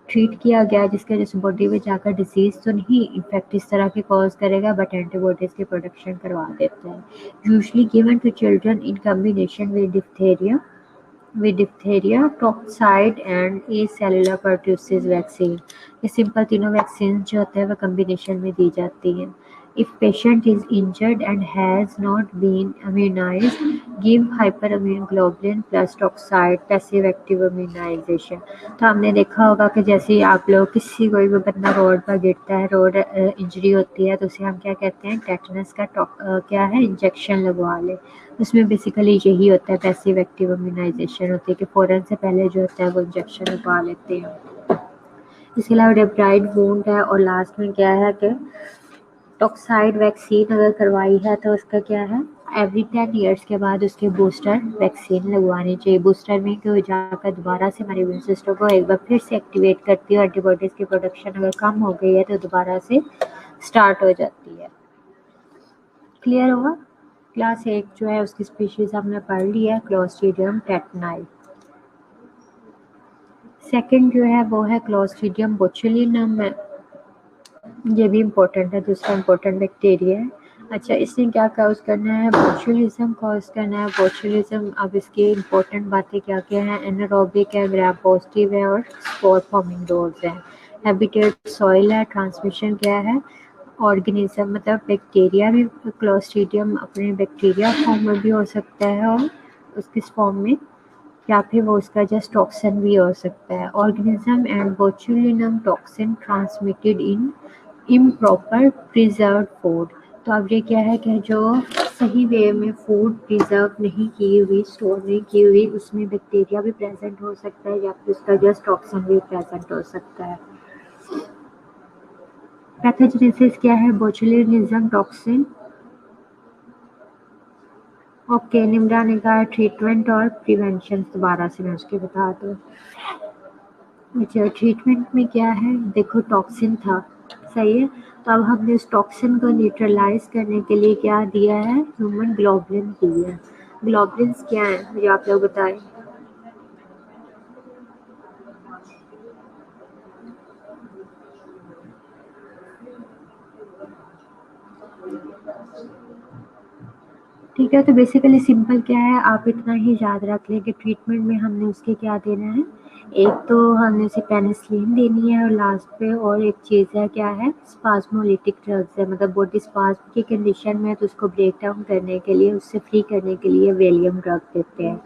[SPEAKER 1] ट्रीट किया गया जिसके वजह से बॉडी में जाकर डिजीज तो नहीं इन्फेक्ट इस तरह के कॉज करेगा बट एंटीबॉडीज की प्रोडक्शन करवा देता है। Usually given to children in combination with diphtheria, toxoid and acellular pertussis vaccine. ये सिंपल तीनों वैक्सीन जो होते हैं वो कम्बिनेशन में दी जाती हैं। If patient is injured and has not been immunized, give hyper immune globulin plus toxoid passive active immunization. तो हमने देखा होगा कि जैसे आप लोग किसी कोई भी बंदा रोड पर गिरता है, रोड इंजरी होती है तो उसे हम क्या कहते हैं, टेटनस का क्या है, इंजेक्शन लगवा ले। उसमें बेसिकली यही होता है, पैसिव एक्टिव इम्यूनाइजेशन होती है कि फ़ौरन से पहले जो होता है वो इंजेक्शन लगवा लेते हैं। इसके अलावा डेब्राइड वूंड है और लास्ट में क्या है कि टॉक्साइड वैक्सीन अगर करवाई है तो उसका क्या है, एवरी 10 ईयर्स के बाद उसके बूस्टर वैक्सीन लगवानी चाहिए। बूस्टर में कि वो जाकर दोबारा से हमारे इम्यून सिस्टम को एक बार फिर से एक्टिवेट करती है, एंटीबॉडीज़ की प्रोडक्शन अगर कम हो गई है तो दोबारा से स्टार्ट हो जाती है। क्लियर हुआ? क्लास 1 जो है उसकी स्पीशीज हमने पढ़ ली है, क्लोस्ट्रीडियम टेटनाई। सेकंड जो है वो है क्लोस्ट्रीडियम बोचुलिनम है, ये भी इम्पोर्टेंट है, दूसरा इम्पोर्टेंट बैक्टीरिया है। अच्छा, इसने क्या कॉज करना है, बोचुलिज्म कॉज करना है। बोचुलिज्म, अब इसकी इम्पोर्टेंट बातें क्या क्या हैं, एनारोबिक है, ग्राम पॉजिटिव है और स्पोर फॉर्मिंग डोर्स है। हैबिटेट सॉइल है, ट्रांसमिशन क्या है, ऑर्गेनिज्म मतलब बैक्टीरिया भी, क्लोस्ट्रीडियम अपने बैक्टीरिया फॉर्म में भी हो सकता है और उसकी फॉर्म में, या फिर वो उसका जस्ट टॉक्सिन भी हो सकता है। Organism and botulinum toxin transmitted in improper preserved food. तो अब ये क्या है कि जो सही वे में फूड प्रिजर्व नहीं की हुई, स्टोर नहीं की हुई, उसमें बैक्टीरिया भी प्रेजेंट हो सकता है या फिर उसका जस्ट टॉक्सिन भी प्रेजेंट हो सकता है। पैथोजेनेसिस क्या है, बोचुलिनिज्म टॉक्सिन। ओके, निम्रा ने कहा ट्रीटमेंट और प्रिवेंशन, दोबारा से मैं उसकी बता दूँ। अच्छा, ट्रीटमेंट में क्या है, देखो टॉक्सिन था, सही है। तो अब हमने उस टॉक्सिन को न्यूट्रलाइज करने के लिए क्या दिया है, ह्यूमन ग्लोबुलिन दिया है। ग्लोबुलिन्स क्या है मुझे आप लोग बताएं। ठीक है, तो बेसिकली सिंपल क्या है, आप इतना ही याद रख लें कि ट्रीटमेंट में हमने उसके क्या देना है। एक तो हमने उसे पेनिसिलिन देनी है, और लास्ट पे और एक चीज़ है, क्या है, स्पाज्मोलिटिक ड्रग्स है, मतलब बॉडी स्पाज्म की कंडीशन में है तो उसको ब्रेक डाउन करने के लिए, उससे फ्री करने के लिए वेलियम ड्रग देते हैं।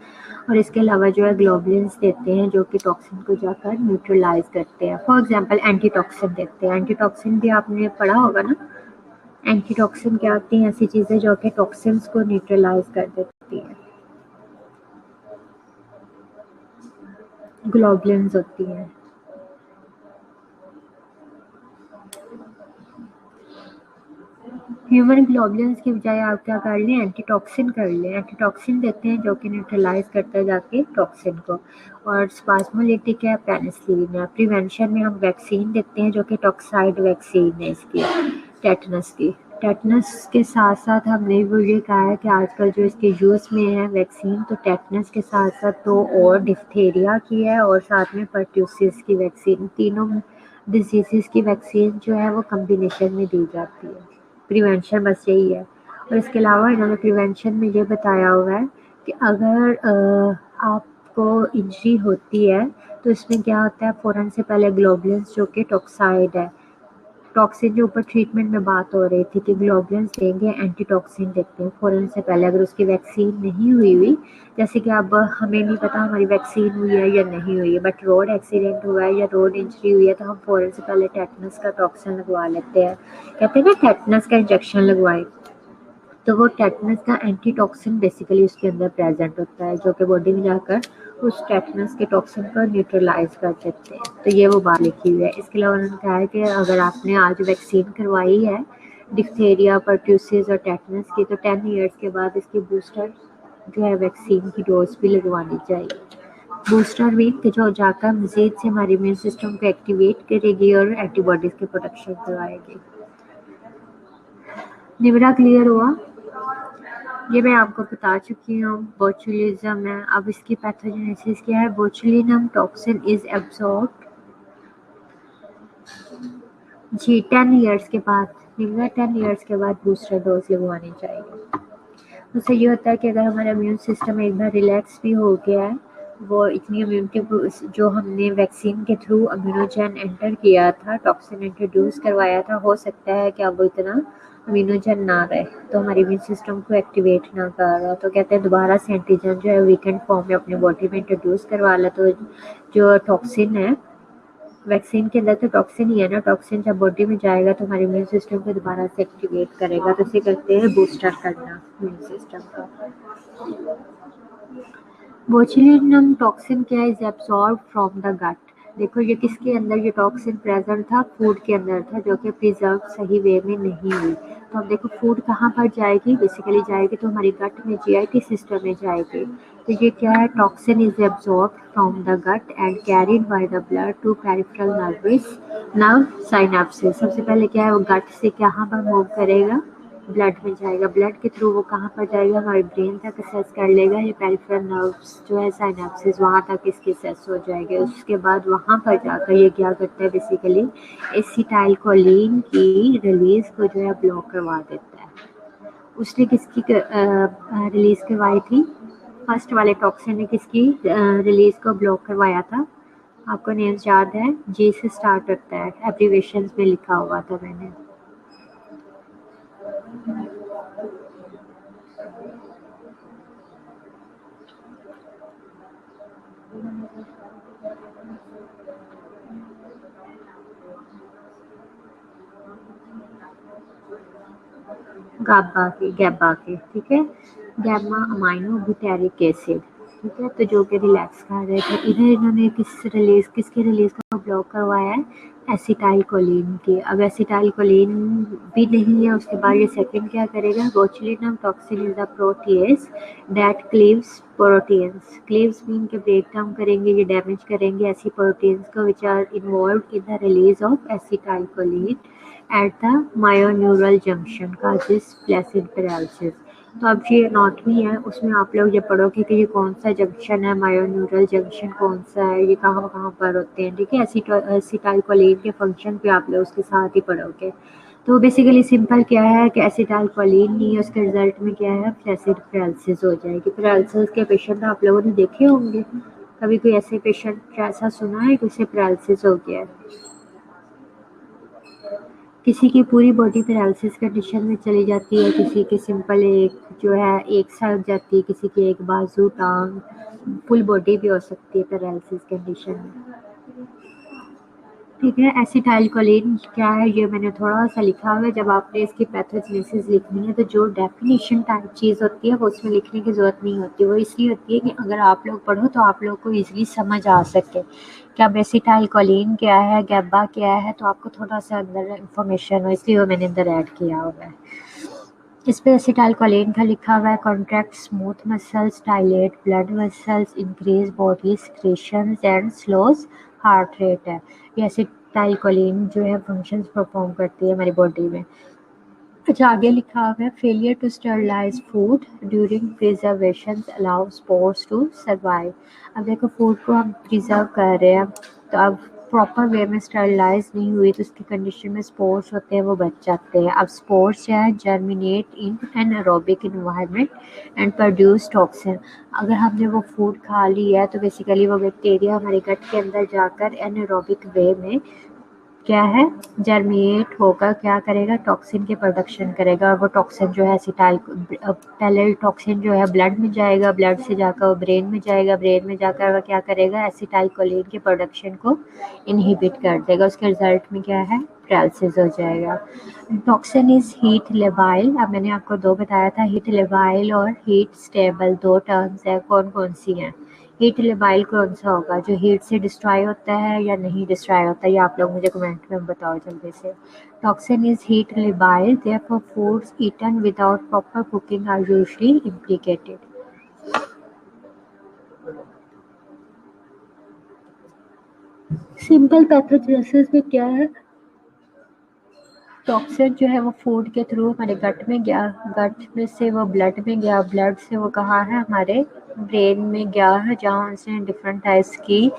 [SPEAKER 1] और इसके अलावा जो है ग्लोबुलिन्स देते हैं जो कि टॉक्सिन को जाकर न्यूट्रलाइज करते हैं। फॉर एग्जांपल एंटीटॉक्सिन देते हैं, एंटीटॉक्सिन भी आपने पढ़ा होगा ना। एंटीटॉक्सिन क्या होती हैं, ऐसी चीज़ें जो कि टॉक्सिन्स को न्यूट्रलाइज कर देती हैं। ग्लोबुलिन्स होती हैं। ह्यूमन ग्लोबुलिन्स की बजाय आप क्या कर लें, एंटीटॉक्सिन कर लें। एंटीटॉक्सिन देते हैं जो कि न्यूट्रलाइज करता है जाके टॉक्सिन को। और स्पाज्मोलिटिक है, पेनिसिलिन है। प्रिवेंशन में हम वैक्सीन देते हैं जो कि टॉक्साइड वैक्सीन है इसकी, टेटनस की। टेटनस के साथ साथ हमने वो ये कहा है कि आजकल जो इसके यूज़ में है वैक्सीन, तो टेटनस के साथ साथ तो और डिप्थीरिया की है, और साथ में परट्यूसिस की वैक्सीन, तीनों डिजीज़ की वैक्सीन जो है वो कम्बिनेशन में दी जाती है। प्रिवेंशन बस यही है। और इसके अलावा इन्होंने प्रिवेंशन में ये बताया हुआ है कि अगर आपको इंजरी होती है तो इसमें क्या होता है, फ़ौरन से पहले ग्लोबुलिन्स जो कि टॉक्साइड है, टॉक्सिन के ऊपर ट्रीटमेंट में बात हो रही थी कि ग्लोबुलिन्स देंगे, एंटीटॉक्सिन देते हैं फ़ौरन से पहले, अगर उसकी वैक्सीन नहीं हुई, जैसे कि अब हमें नहीं पता हमारी वैक्सीन हुई है या नहीं हुई है, बट रोड एक्सीडेंट हुआ है या रोड इंजरी हुई है तो हम फ़ौरन से पहले टेटनस का टॉक्सिन लगवा लेते हैं। कहते हैं ना टेटनस का इंजेक्शन लगवाएं, तो वो टेटनस का एंटीटॉक्सिन बेसिकली उसके अंदर प्रेजेंट होता है जो कि बॉडी में जाकर उस टेटनस के टॉक्सिन को न्यूट्रलाइज कर देते हैं। तो ये वो बात लिखी हुई है। इसके अलावा उन्होंने कहा है कि अगर आपने आज वैक्सीन करवाई है डिप्थीरिया, परट्यूसिस और टेटनस की, तो 10 ईयर्स के बाद इसकी बूस्टर जो है वैक्सीन की डोज भी लगवानी चाहिए। बूस्टर मीन कि जो जाकर मजीद से हमारे इम्यून सिस्टम को एक्टिवेट करेगी और एंटीबॉडीज की प्रोडक्शन करवाएगी। निवरा क्लियर हुआ? ये मैं आपको बता चुकी हूँ, बोचुलिज्म है। अब इसकी पैथोजेनेसिस क्या है, बोचुलिनम टॉक्सिन इज एब्जॉर्ब्ड जी 10 ईयर्स के बाद, 10 ईयर्स के बाद बूस्टर डोज लगवानी चाहिए। उससे ये होता है कि अगर हमारा इम्यून सिस्टम एक बार रिलैक्स भी हो गया है, वो इतनी इम्यूनिटी जो हमने वैक्सीन के थ्रू इम्यूनोजन एंटर किया था, टॉक्सिन इंट्रोड्यूस करवाया था, हो सकता है कि अब वो इतना इम्यूनोजन ना रहे, तो हमारे इम्यून सिस्टम को एक्टिवेट ना कर रहा, तो कहते हैं दोबारा से एंटीजन जो है वीकेंड फॉर्म में अपनी बॉडी में इंट्रोड्यूस करवा ला, तो जो टॉक्सिन है वैक्सीन के अंदर तो टॉक्सिन ही है ना, टॉक्सिन जब बॉडी में जाएगा तो हमारे इम्यून सिस्टम को दोबारा से एक्टिवेट करेगा, तो इसे कहते हैं बूस्टर करना इम्यून सिस्टम का। बोtulinum टॉक्सिन क्या is absorb from the gut. देखो ये किसके अंदर ये टॉक्सिन प्रेजेंट था, फूड के अंदर था जो कि प्रिजर्व सही वे में नहीं हुई। तो अब देखो फूड कहाँ पर जाएगी, बेसिकली जाएगी तो हमारी गट में, जीआईटी सिस्टम में जाएगी। तो ये क्या है, toxin is absorb from the gut and carried by the blood to peripheral nerve synapses. सबसे पहले क्या है, वो गट से कहाँ पर मूव करेगा, ब्लड में जाएगा, ब्लड के थ्रू वो कहाँ पर जाएगा, हमारे ब्रेन तक असेस कर लेगा, ये पेरिफेरल नर्व्स जो है साइनेप्सिस, वहाँ तक इसके असेस हो जाएंगे। उसके बाद वहाँ पर जाकर ये क्या करता है, बेसिकली एसिटाइलकोलिन की रिलीज को जो है ब्लॉक करवा देता है। उसने किसकी रिलीज करवाई थी, फर्स्ट वाले टॉक्सिन ने किसकी रिलीज को ब्लॉक करवाया था, आपको नेम्स याद है, जी से स्टार्ट होता है, एब्रीवेशंस में लिखा हुआ था मैंने। गाबा के, ठीक है, गैमा अमाइनो बुटारिक एसिड। ठीक है, तो जो कि रिलैक्स कर रहे थे। इधर इन्होंने किसके रिलीज को ब्लॉक करवाया है, एसिटाइलकोलिन की। अब एसिटाइलकोलिन भी नहीं है, उसके बाद ये सेकंड क्या करेगा, botulinum toxin is the protease that cleaves proteins. Cleaves mean के ब्रेक डाउन करेंगे, ये डैमेज करेंगे ऐसी प्रोटीन्स को which are involve in the release of acetylcholine at the myoneural junction causes flaccid paralysis. तो अब ये एनाटॉमी है, उसमें आप लोग ये पढ़ोगे कि ये कौन सा जंक्शन है, मायोन्यूरल जंक्शन कौन सा है, ये कहाँ कहाँ पर होते हैं। ठीक है, एसिटाइलकोलिन के फंक्शन पे आप लोग उसके साथ ही पढ़ोगे। तो बेसिकली सिंपल क्या है कि एसिटाइलकोलिन नहीं है, उसके रिजल्ट में क्या है, फ्लैसिड पैरालिसिस हो जाएगी। पैरालिसिस के पेशेंट आप लोगों ने देखे होंगे, कभी कोई ऐसे पेशेंट ऐसा सुना है कि उसे पैरालिसिस हो गया है। किसी की पूरी बॉडी पैरालिसिस कंडीशन में चली जाती है, किसी की सिंपल एक जो है एक साइड जाती है, किसी की एक बाजू, टांग, फुल बॉडी भी हो सकती है पैरालिसिस कंडीशन में। ठीक है, एसिटाइलकोलिन क्या है ये मैंने थोड़ा सा लिखा हुआ है। जब आपने इसकी पैथोजेनेसिस लिखनी है तो जो डेफिनेशन टाइप चीज़ होती है वो उसमें लिखने की ज़रूरत नहीं होती। वो इसलिए होती है कि अगर आप लोग पढ़ो तो आप लोग को ईजिली समझ आ सके कि अब एसिटाइलकोलिन क्या है, गैबा क्या है, तो आपको थोड़ा सा अंदर इंफॉर्मेशन हो, इसलिए वो मैंने अंदर ऐड किया हुआ है। इस पे एसिटाइलकोलिन का लिखा हुआ है, contract smooth muscles, dilate blood vessels, increase body secretions and slows heart rate है। ये एसिटाइलकोलिन जो है फंक्शंस परफॉर्म करती है हमारी बॉडी में। अच्छा, आगे लिखा हुआ है, failure to sterilize food during preservation allow spores to survive. अब देखो, फूड को हम प्रिजर्व कर रहे हैं, तो अब प्रॉपर वे में स्टरलाइज नहीं हुई तो उसकी कंडीशन में स्पोर्स होते हैं, वो बच जाते हैं। अब स्पोर्स जो है germinate in an aerobic environment and produce toxin. अगर हमने वो फूड खा लिया है तो बेसिकली वो बैक्टीरिया हमारे गट के अंदर जाकर एनारोबिक वे में क्या है, जर्मिएट होकर क्या करेगा, टॉक्सिन के प्रोडक्शन करेगा। और वो टॉक्सिन जो है पहले टॉक्सिन जो है ब्लड में जाएगा, ब्लड से जाकर वो ब्रेन में जाएगा, ब्रेन में जाकर वो क्या करेगा, एसिटाइलकोलिन के प्रोडक्शन को इनहिबिट कर देगा। उसके रिजल्ट में क्या है, पैरालिसिस हो जाएगा। Toxin is heat labile. अब मैंने आपको दो बताया था, हीट लेबाइल और हीट स्टेबल, दो टर्म्स है, कौन कौन सी हैं। हीट लेबाइल कौन सा होगा, जो हीट से डिस्ट्रॉय होता है या नहीं डिस्ट्रॉय होता है, ये आप लोग मुझे कमेंट में बताओ जल्दी से। Toxin is heat labile, therefore foods eaten without proper cooking are usually implicated. Simple pathogenesis में क्या है, टॉक्सिन जो है वो फूड के थ्रू हमारे गट में गया, गट में से वो ब्लड में गया, ब्लड से वो कहाँ है, हमारे ब्रेन में गया है, जहाँ उसने डिफरेंट टाइप्स की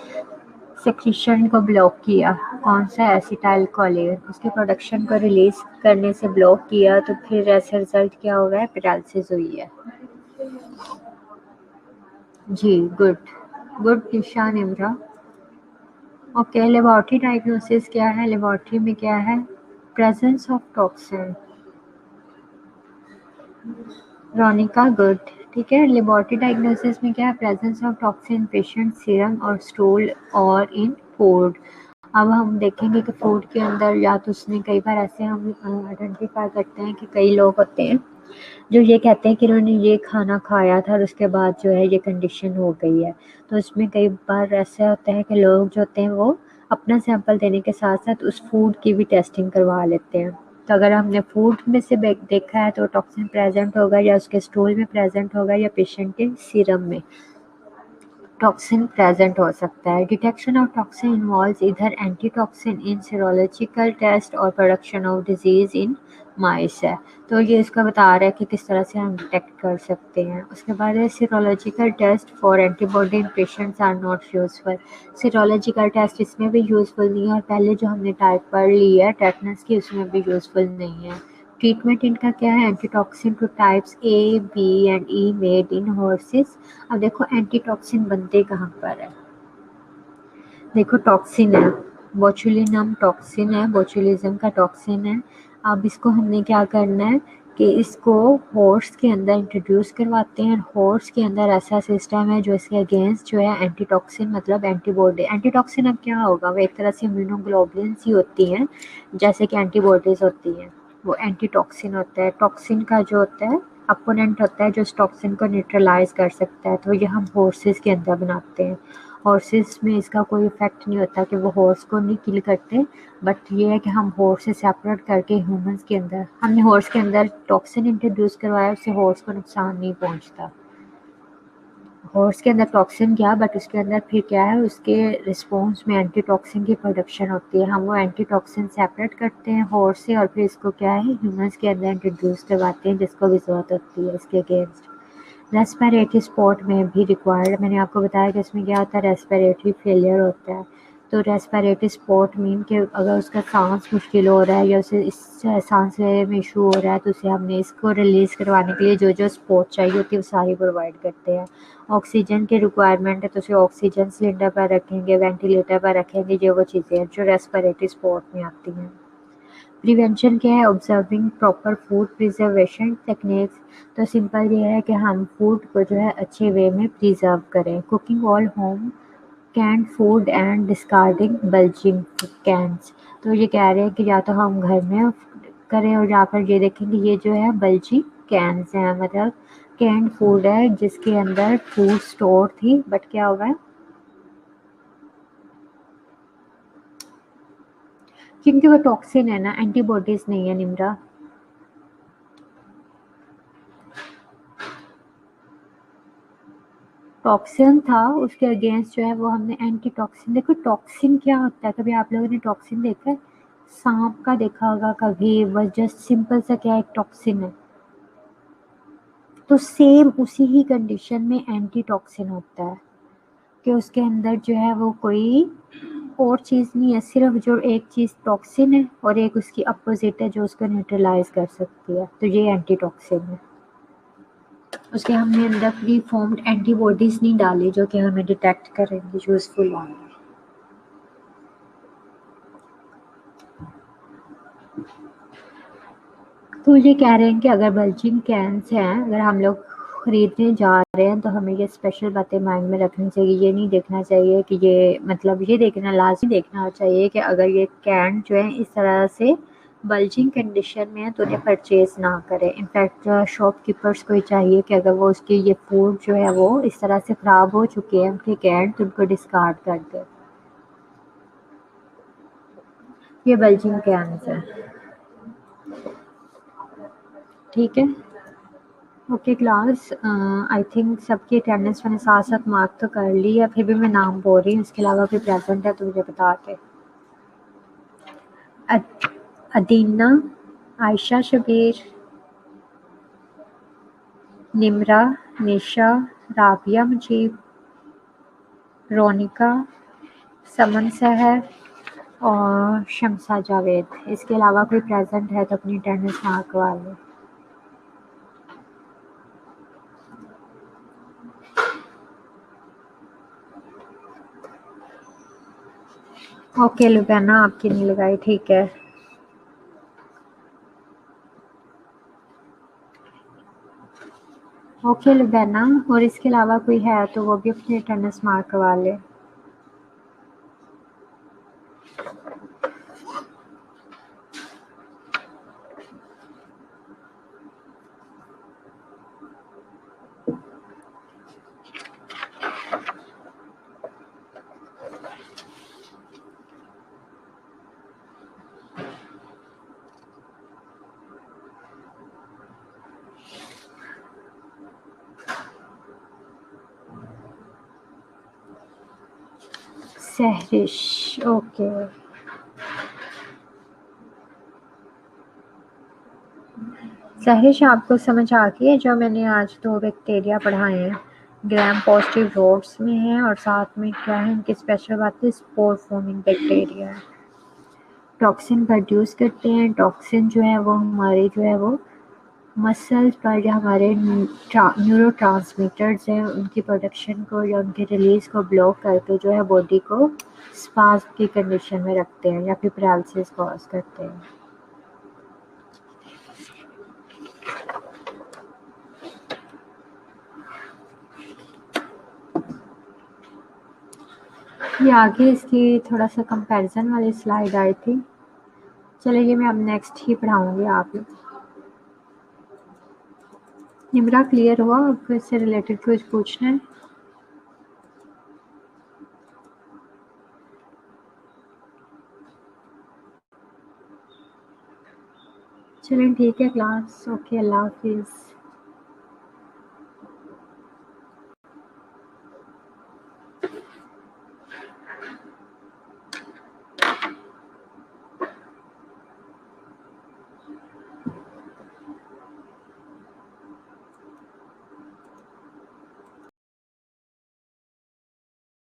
[SPEAKER 1] सेक्रेशन को ब्लॉक किया। कौन सा, एसिटाइलकोलिन, उसके प्रोडक्शन को रिलीज करने से ब्लॉक किया, तो फिर ऐसे रिजल्ट क्या हो रहा है, पैरालिसिस हुई है। जी, गुड गुड निशान इमरा। ओके, लेबोरेटरी डायग्नोसिस क्या है, लेबोरेटरी में क्या है, presence of toxin. Ronika, good. ठीक है, लेबोरेटरी डायग्नोसिस में क्या है, presence of toxin patient serum और स्टूल और इन फूड। अब हम देखेंगे कि फूड के अंदर या तो उसमें कई बार ऐसे हम आइडेंटिफाई करते हैं कि कई लोग होते हैं जो ये कहते हैं कि उन्होंने ये खाना खाया था और उसके बाद जो है ये कंडीशन हो गई है। तो इसमें कई बार ऐसा होता है कि लोग जो होते हैं वो अपना सैंपल देने के साथ साथ उस फूड की भी टेस्टिंग करवा लेते हैं। तो अगर हमने फूड में से देखा है तो टॉक्सिन प्रेजेंट होगा, या उसके स्टूल में प्रेजेंट होगा, या पेशेंट के सीरम में टॉक्सिन प्रेजेंट हो सकता है। डिटेक्शन ऑफ टॉक्सिन इन्वॉल्व्स इधर एंटीटॉक्सिन इन सीरोलॉजिकल टेस्ट और प्रोडक्शन ऑफ डिजीज इन माइस है। तो ये इसका बता रहा है कि किस तरह से हम डिटेक्ट कर सकते हैं। उसके बाद है serological test for antibody in patients are not useful. Serological test इसमें भी यूजफुल नहीं है, और पहले जो हमने टाइप पढ़ ली है टेटनस की, उसमें भी यूजफुल नहीं है। ट्रीटमेंट इनका क्या है, antitoxin to types A B and E made in horses. अब देखो एंटीटॉक्सिन बनते कहाँ पर है, देखो टॉक्सिन है, बोचुलिनम टॉक्सिन है, बोचुलिज्म का टॉक्सिन है। अब इसको हमने क्या करना है कि इसको हॉर्स के अंदर इंट्रोड्यूस करवाते हैं। हॉर्स के अंदर ऐसा सिस्टम है जो इसके अगेंस्ट जो है एंटीटॉक्सिन मतलब एंटीबॉडी, एंटीटॉक्सिन अब क्या होगा, वो एक तरह से इम्यूनोग्लोबुलिन ही होती हैं, जैसे कि एंटीबॉडीज होती हैं, वो एंटीटॉक्सिन होता है। टॉक्सिन का जो होता है अपोनेंट होता है जो इस टॉक्सिन को न्यूट्रलाइज कर सकता है, तो ये हम हॉर्सेस के अंदर बनाते हैं। हॉर्सेस में इसका कोई इफेक्ट नहीं होता कि वो हॉर्स को नहीं किल करते, बट ये है कि हम हॉर्स से सेपरेट करके ह्यूमंस के अंदर हमने हॉर्स के अंदर टॉक्सिन इंट्रोड्यूस करवाया, उससे हॉर्स को नुकसान नहीं पहुंचता। हॉर्स के अंदर टॉक्सिन गया बट उसके अंदर फिर क्या है, उसके रिस्पॉन्स में एंटी टॉक्सिन की प्रोडक्शन होती है। हम वो एंटी टॉक्सिन सेपरेट करते हैं हॉर्स से और फिर इसको क्या है ह्यूमंस के अंदर इंट्रोड्यूस करवाते हैं जिसको भी ज़रूरत होती है इसके अगेंस्ट। रेस्पिरेटरी स्पॉट में भी रिक्वायर्ड, मैंने आपको बताया कि इसमें क्या होता है, रेस्पिरेटरी फेलियर होता है। तो रेस्पिरेटरी स्पॉट मीन कि अगर उसका सांस मुश्किल हो रहा है या उसे इस सांस लेने में इशू हो रहा है तो उसे हमने इसको रिलीज़ करवाने के लिए जो जो स्पॉट चाहिए होती है वो सारी प्रोवाइड करते हैं। ऑक्सीजन की रिक्वायरमेंट है तो उसे ऑक्सीजन सिलेंडर पर रखेंगे, वेंटिलेटर पर रखेंगे, जो वो चीज़ें हैं जो रेस्पिरेटरी स्पॉट में आती हैं। प्रिवेंशन क्या है, observing proper food preservation techniques. तो सिंपल ये है कि हम फूड को जो है अच्छे वे में प्रिजर्व करें। Cooking all home canned food and discarding bulging cans. तो ये कह रहे हैं कि या तो हम घर में करें और यहाँ पर ये देखेंगे ये जो है बल्जिंग कैंस हैं, मतलब कैंड फूड है जिसके अंदर फूड स्टोर थी बट क्या हुआ है, क्योंकि वो टॉक्सिन है ना, एंटीबॉडीज नहीं है निम्रा। टॉक्सिन था उसके अगेंस्ट जो है वो हमने एंटी टॉक्सिन। देखो टॉक्सिन क्या होता है, कभी आप लोगों ने टॉक्सिन देखा है, सांप का देखा होगा कभी, वो जस्ट सिंपल सा क्या एक टॉक्सिन है। तो सेम उसी ही कंडीशन में एंटी टॉक्सिन होता है कि उसके अंदर जो है वो कोई और चीज़ नहीं है, सिर्फ जो एक चीज़ टॉक्सिन है और एक उसकी अपोजिट है जो उसको न्यूट्रलाइज कर सकती है, तो ये एंटी टॉक्सिन है। उसके हमने अंदर प्री फॉर्म्ड एंटीबॉडीज नहीं डाली जो कि हमें डिटेक्ट करेंगे यूजफुल होंगे। तो ये कह रहे हैं कि अगर बल्जिंग कैंस हैं, अगर हम लोग खरीदने जा रहे हैं तो हमें ये स्पेशल बातें माइंड में रखनी चाहिए। ये नहीं देखना चाहिए कि ये मतलब ये देखना लाजमी देखना चाहिए कि अगर ये कैन जो है इस तरह से बल्जिंग कंडीशन में है तो उन्हें परचेज ना करें। इनफैक्ट शॉपकीपर्स को ही चाहिए कि अगर वो उसके ये फूड जो है वो इस तरह से ख़राब हो चुके हैं उनके कैन तो उनको डिस्कार्ड कर दें। ये बल्जिंग कैंस है, ठीक है। ओके क्लास, आई थिंक सबकी अटेंडेंस मैंने साथ साथ मार्क तो कर ली है, फिर भी मैं नाम बोल रही हूँ, इसके अलावा कोई प्रेजेंट है तो मुझे बता के। अदीना, आयशा शबीर, निमरा, निशा, राबिया मुजीब, रोनिका, समन सहर और शमसा जावेद। इसके अलावा कोई प्रेजेंट है तो अपनी अटेंडेंस मार्क करवा लो। ओके लुबैना, आपकी नहीं लगाई, ठीक है। ओके लुबैना, और इसके अलावा कोई है तो वो भी अपनी अटेंडेंस मार्क करवा ले। सहरिश, ओके। सहरिश, आपको समझ आ गई है जो मैंने आज 2 बैक्टीरिया पढ़ाए हैं, ग्राम पॉजिटिव रोड्स में है और साथ में क्या है इनकी स्पेशल बात है, स्पोर फॉर्मिंग बैक्टीरिया है। टॉक्सिन प्रोड्यूस करते हैं, टॉक्सिन जो है वो हमारे जो है वो मसल्स पर या हमारे न्यूरोट्रांसमीटर्स हैं उनकी प्रोडक्शन को या उनके रिलीज़ को ब्लॉक करके जो है बॉडी को स्पाज्म की कंडीशन में रखते हैं या फिर पैरालिसिस कॉज करते हैं। ये आगे इसकी थोड़ा सा कंपैरिजन वाली स्लाइड आई थी। चलिए ये मैं अब नेक्स्ट ही पढ़ाऊँगी आप लोग। निम्रा क्लियर हुआ? आपको इससे रिलेटेड कुछ पूछना है? चलें ठीक है क्लास, ओके, अल्लाह हाफिज़।